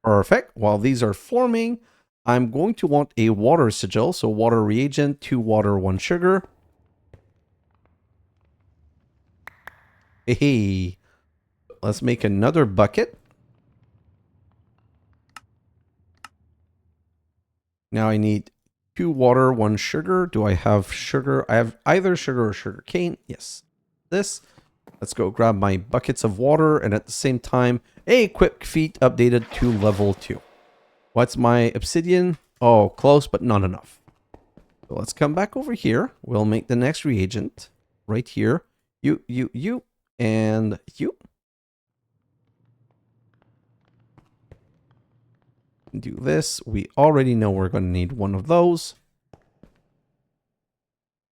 Perfect. While these are forming, I'm going to want a water sigil. So water reagent, 2 water, 1 sugar. Hey, let's make another bucket. Now I need 2 water, 1 sugar. Do I have sugar? I have either sugar or sugar cane. Yes. This. Let's go grab my buckets of water, and at the same time, a quick feat updated to level 2. What's my obsidian? Oh, close, but not enough. So let's come back over here. We'll make the next reagent right here. You, and you. Do this. We already know we're going to need one of those.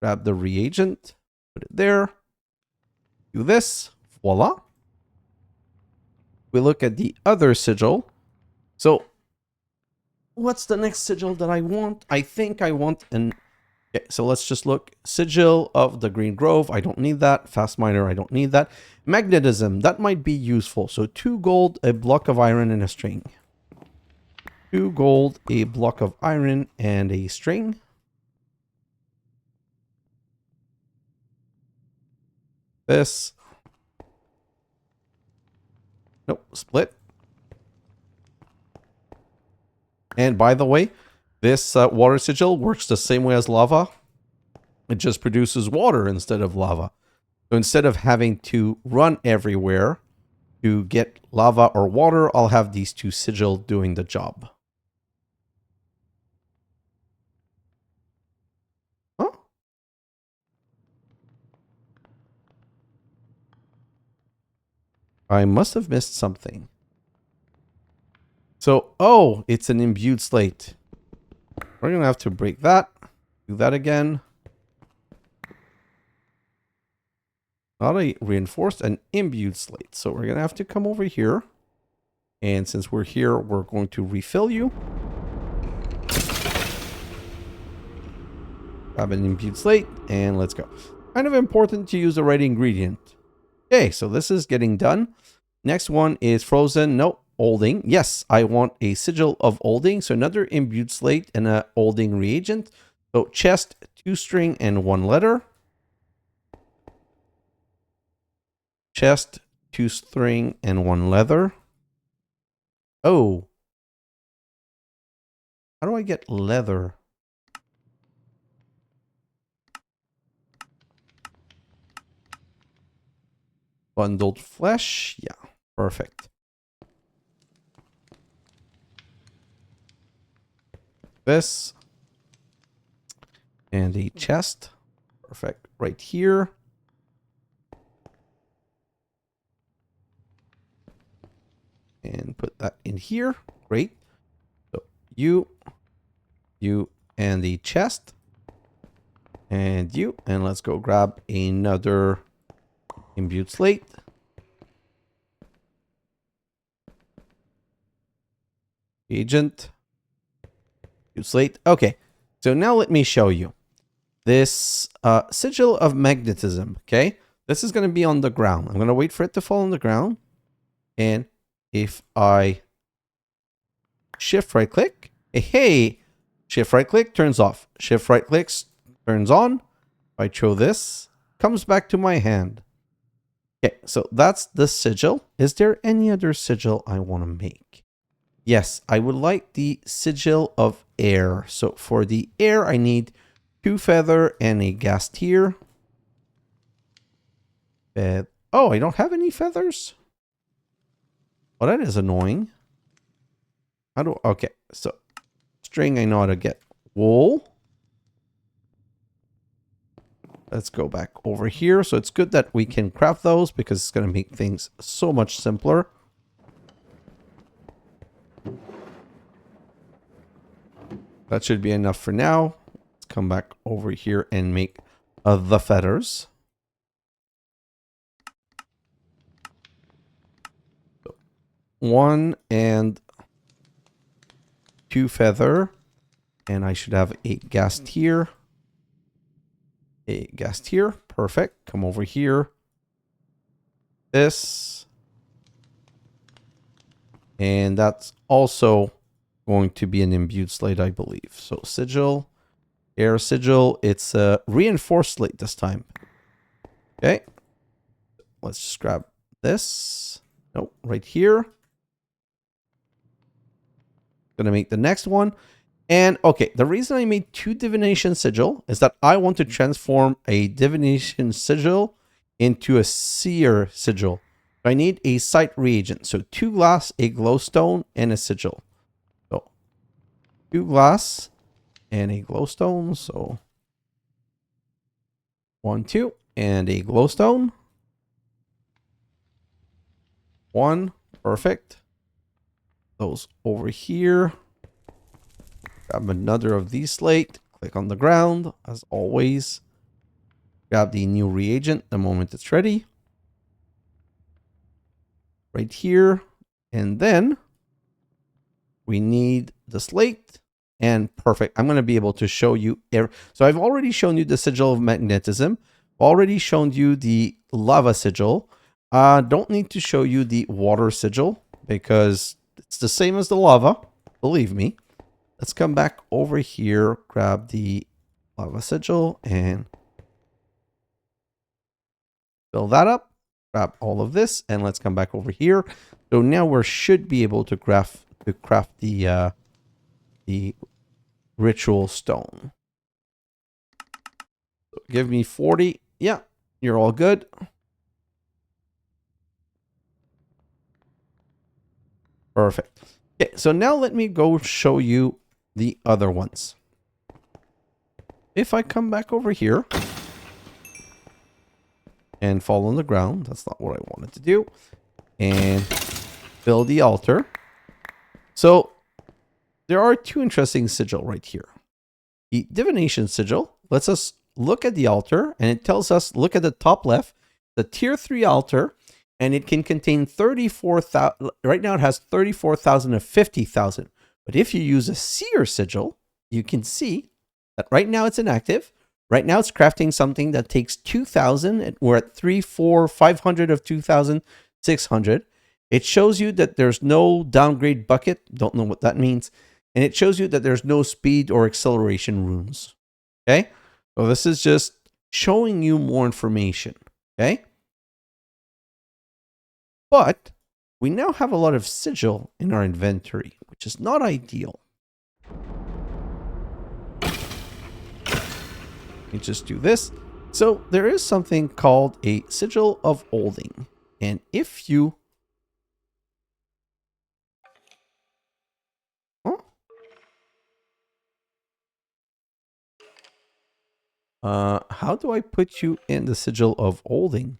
Grab the reagent, put it there. Do this. Voila. We look at the other sigil. So, what's the next sigil that I want? I think I want an... Okay, so let's just look. Sigil of the Green Grove. I don't need that. Fast Miner. I don't need that. Magnetism. That might be useful. So 2 gold, a block of iron, and a string. 2 gold, a block of iron, and a string. This. Nope, split. And by the way, this water sigil works the same way as lava. It just produces water instead of lava. So instead of having to run everywhere to get lava or water, I'll have these 2 sigil doing the job. Huh? I must have missed something. So, oh, it's an imbued slate. We're going to have to break that. Do that again. Not a reinforced, an imbued slate. So we're going to have to come over here. And since we're here, we're going to refill you. Grab an imbued slate, and let's go. Kind of important to use the right ingredient. Okay, so this is getting done. Next one is frozen. No, olding. Yes, I want a sigil of olding. So another imbued slate and a olding reagent. So chest, 2 string, and 1 letter. Chest, 2 string, and 1 leather. Oh. How do I get leather? Bundled flesh. Yeah, perfect. This. And a chest. Perfect. Right here. And put that in here. Great. So you, and the chest. And you. And let's go grab another imbued slate. Agent. Imbued slate. Okay. So now let me show you. This sigil of magnetism. Okay. This is going to be on the ground. I'm going to wait for it to fall on the ground. And if I shift right click, hey, shift right click turns off. Shift right clicks turns on. If I show this, comes back to my hand. Okay, so that's the sigil. Is there any other sigil I want to make? Yes, I would like the sigil of air. So for the air, I need 2 feather and a gas tier. Oh, I don't have any feathers? Well, that is annoying. Okay, so string, I know how to get wool. Let's go back over here. So it's good that we can craft those because it's going to make things so much simpler. That should be enough for now. Let's come back over here and make the feathers. So 1 and 2 feather. And I should have a ghast here. A ghast here. Perfect. Come over here. This. And that's also going to be an imbued slate, I believe. So sigil. Air sigil. It's a reinforced slate this time. Okay. Let's just grab this. Nope. Right here. Gonna make the next one. And okay, the reason I made 2 divination sigil is that I want to transform a divination sigil into a seer sigil. I need a site reagent. So 2 glass, a glowstone, and a sigil. So 2 glass and a glowstone. So 1, 2, and a glowstone. 1, perfect. Those over here. Grab another of these slate. Click on the ground, as always. Grab the new reagent the moment it's ready. Right here. And then we need the slate. And perfect. I'm going to be able to show you. So I've already shown you the sigil of magnetism. Already shown you the lava sigil. Don't need to show you the water sigil because it's the same as the lava. Believe me. Let's come back over here, grab the lava sigil and fill that up. Grab all of this and let's come back over here. So now we should be able to craft the ritual stone. So give me 40. Yeah, you're all good. Perfect. Okay, so now let me go show you the other ones. If I come back over here and fall on the ground, that's not what I wanted to do, and build the altar. So there are 2 interesting sigil right here. The divination sigil lets us look at the altar, and it tells us, look at the top left, the tier 3 altar, and it can contain 34,000. Right now it has 34,000 of 50,000. But if you use a seer sigil, you can see that right now it's inactive. Right now it's crafting something that takes 2,000. And we're at 3, 4, 500 of 2,600. It shows you that there's no downgrade bucket. Don't know what that means. And it shows you that there's no speed or acceleration runes. Okay. So this is just showing you more information. Okay. But we now have a lot of sigil in our inventory, which is not ideal. Let me just do this. So there is something called a sigil of olding. And if you... how do I put you in the sigil of olding?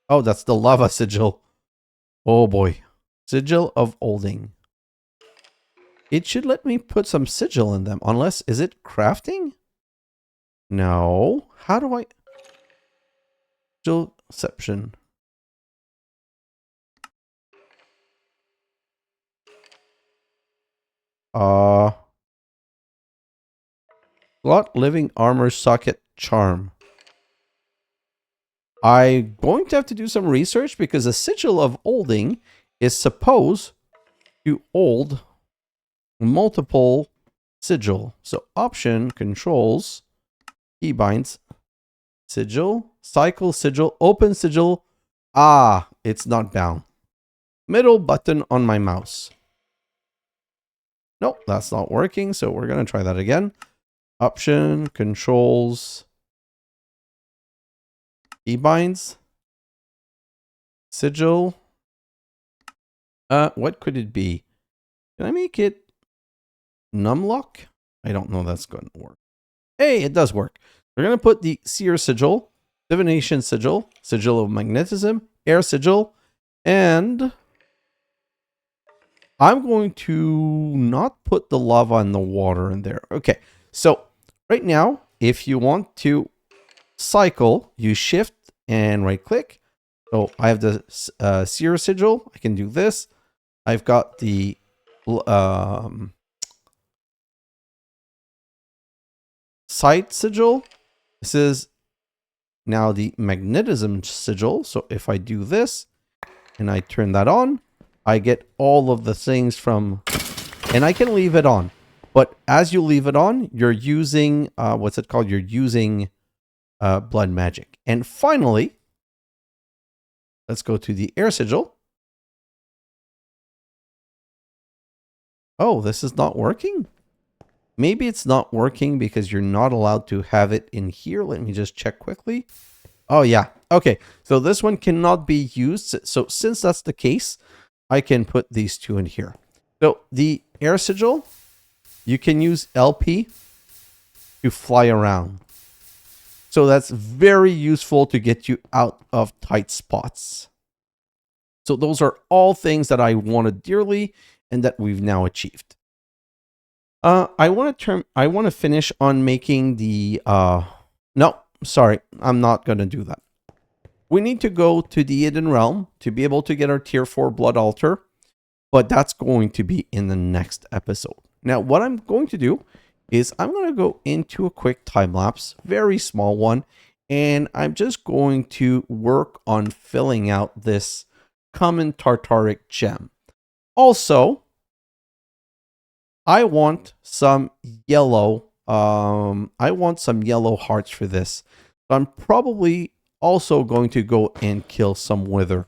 Oh, that's the lava sigil. Oh boy. Sigil of olding. It should let me put some sigil in them. Unless, is it crafting? No. How do I... Sigilception. Slot living armor socket charm. I'm going to have to do some research because a sigil of olding is supposed to old multiple sigil. So option controls keybinds sigil, cycle sigil, open sigil. Ah, it's not bound. Middle button on my mouse. Nope, that's not working. So we're going to try that again. Option controls keybinds sigil. What could it be? Can I make it numlock? I don't know that's going to work. Hey, it does work. We're going to put the Seer Sigil, Divination Sigil, Sigil of Magnetism, Air Sigil, and I'm going to not put the lava and the water in there. Okay, so right now, if you want to cycle, you shift and right click. So I have the Seer Sigil. I can do this. I've got the Sight Sigil. This is now the Magnetism Sigil. So if I do this and I turn that on, I get all of the things from, and I can leave it on. But as you leave it on, you're using, what's it called? You're using blood magic. And finally, let's go to the Air Sigil. Oh, this is not working? Maybe it's not working because you're not allowed to have it in here. Let me just check quickly. Oh, yeah. Okay, so this one cannot be used. So since that's the case, I can put these two in here. So the Air Sigil, you can use LP to fly around. So that's very useful to get you out of tight spots. So those are all things that I wanted dearly and that we've now achieved. I want to finish on making the no, sorry, I'm not going to do that. We need to go to the Hidden Realm to be able to get our tier 4 blood altar, but that's going to be in the next episode. Now, what I'm going to do is I'm going to go into a quick time lapse, very small one, and I'm just going to work on filling out this common Tartaric gem. Also, I want some yellow. I want some yellow hearts for this. So I'm probably also going to go and kill some wither.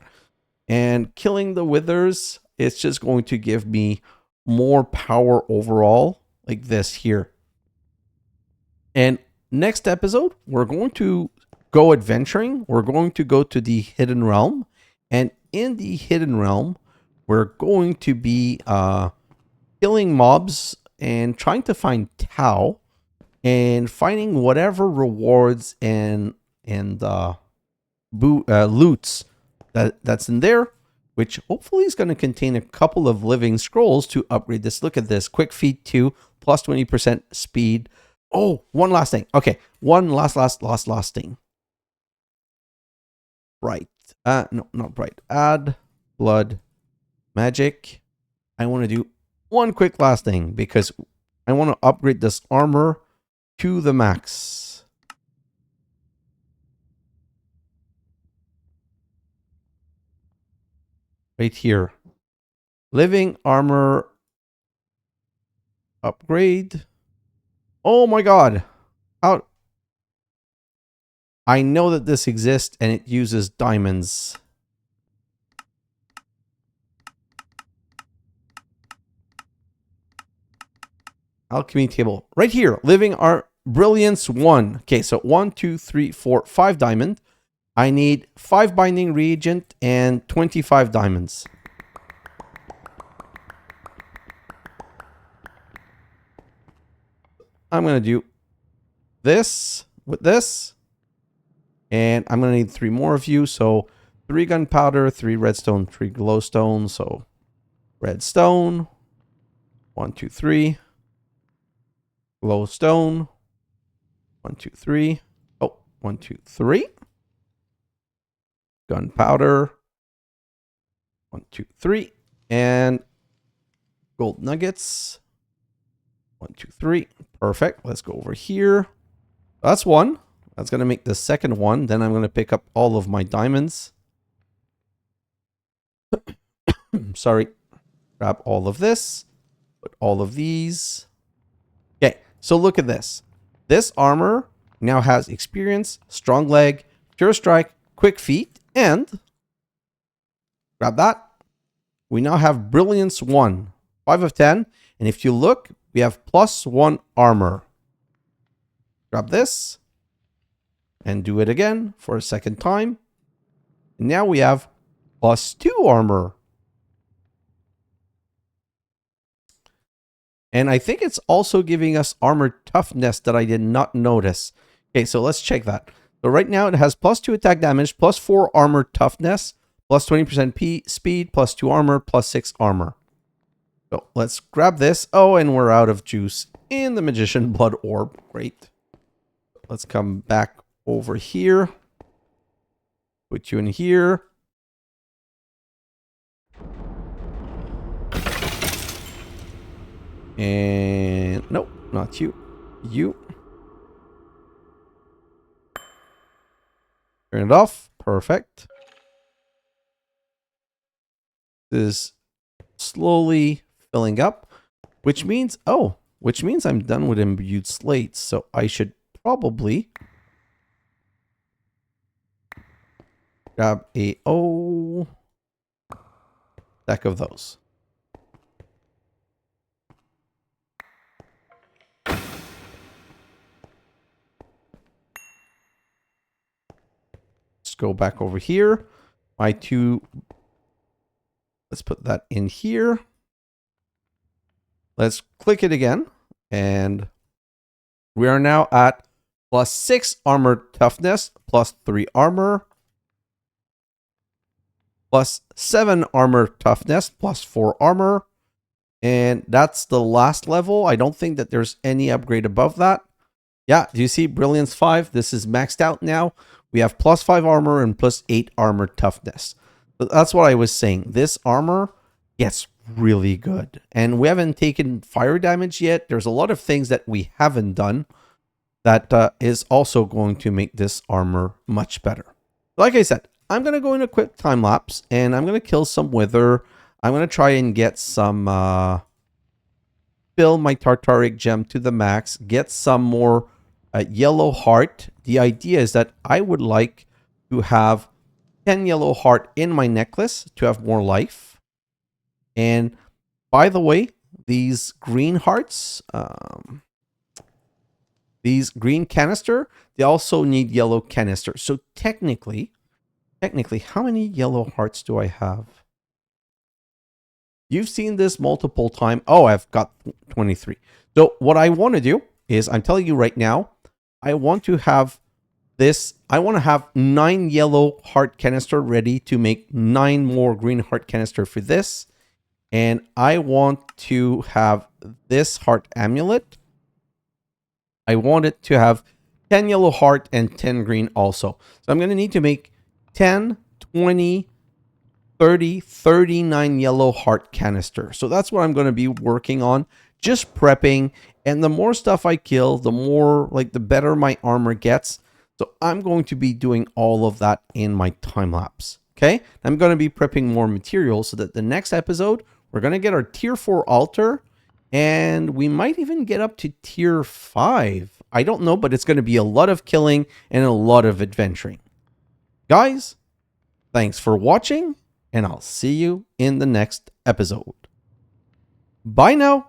And killing the withers, it's just going to give me more power overall, like this here. And next episode, we're going to go adventuring. We're going to go to the Hidden Realm. And in the Hidden Realm, we're going to be killing mobs and trying to find Tau and finding whatever rewards and loots that's in there, which hopefully is going to contain a couple of living scrolls to upgrade this. Look at this. Quick Feet 2, plus 20% speed. Oh, one last thing. Okay, one last thing. Bright. No, not bright. Add blood magic. I want to do one quick last thing because I want to upgrade this armor to the max. Right here. Living armor upgrade. Oh my god. Out. I know that this exists and it uses diamonds. Alchemy table. Right here. Living our brilliance 1. Okay, so 1, 2, 3, 4, 5 diamond. I need 5 binding reagent and 25 diamonds. I'm going to do this with this. And I'm going to need 3 more of you. So 3 gunpowder, 3 redstone, 3 glowstone. So redstone. 1, 2, 3. Glowstone. 1, 2, 3. Oh, 1, 2, 3. Gunpowder. 1, 2, 3. And gold nuggets. 1, 2, 3. Perfect. Let's go over here. That's 1. That's going to make the second one. Then I'm going to pick up all of my diamonds. Sorry. Grab all of this. Put all of these. Okay. So look at this. This armor now has experience, strong leg, pure strike, quick feet, and grab that. We now have brilliance 1. 5 of 10. And if you look, we have plus 1 armor. Grab this. And do it again for a second time. And now we have plus 2 armor. And I think it's also giving us armor toughness that I did not notice. Okay, so let's check that. So right now it has +2 attack damage, +4 armor toughness, +20% speed, +2 armor, +6 armor. So let's grab this. Oh, and we're out of juice in the Magician Blood Orb. Great. Let's come back over here. Put you in here. And nope, not you. You. Turn it off. Perfect. This is slowly filling up, which means, I'm done with imbued slates. So I should probably grab a stack of those. Let's go back over here. Let's put that in here. Let's click it again. And we are now at +6 armor toughness, +3 armor, +7 armor toughness, +4 armor. And that's the last level. I don't think that there's any upgrade above that. Yeah, do you see Brilliance 5? This is maxed out now. We have +5 armor and +8 armor toughness. So that's what I was saying. This armor gets really good. And we haven't taken fire damage yet. There's a lot of things that we haven't done that is also going to make this armor much better. Like I said, I'm going to go in a quick time lapse and I'm going to kill some wither. I'm going to try and get some, fill my Tartaric gem to the max, get some more yellow heart. The idea is that I would like to have 10 yellow heart in my necklace to have more life. And by the way, these green hearts, these green canister, they also need yellow canister. So technically, how many yellow hearts do I have? You've seen this multiple times. Oh, I've got 23. So what I want to do is, I'm telling you right now, I want to have this. I want to have 9 yellow heart canister ready to make 9 more green heart canister for this. And I want to have this heart amulet. I want it to have 10 yellow heart and 10 green also. So I'm going to need to make 10, 20, 30, 39 yellow heart canister. So that's what I'm going to be working on. Just prepping. And the more stuff I kill, the more, the better my armor gets. So I'm going to be doing all of that in my time lapse. Okay. I'm going to be prepping more materials so that the next episode, we're going to get our tier 4 altar. And we might even get up to tier 5. I don't know, but it's going to be a lot of killing and a lot of adventuring. Guys, thanks for watching, and I'll see you in the next episode. Bye now.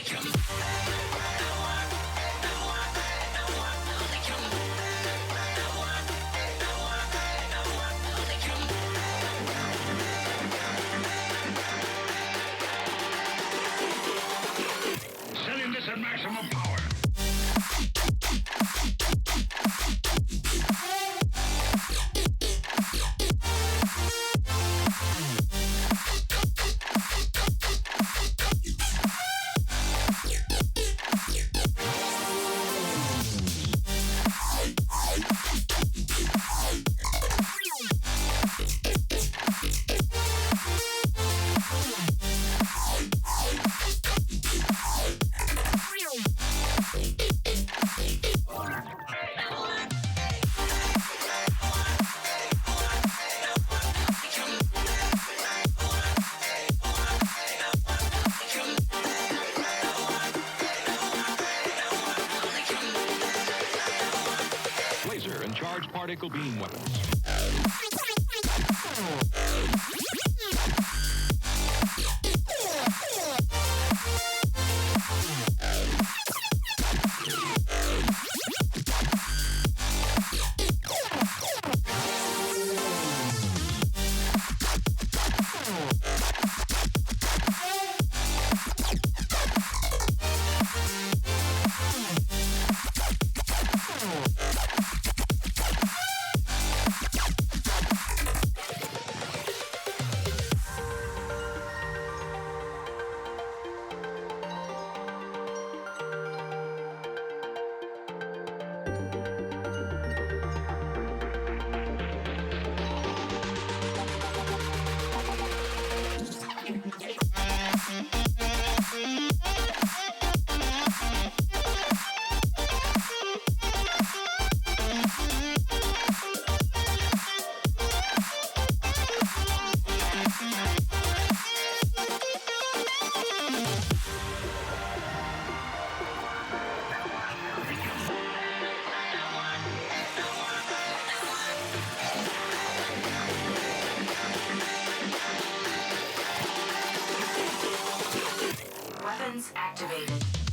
Setting this at maximum power. Laser and charged particle beam weapons. Weapons activated.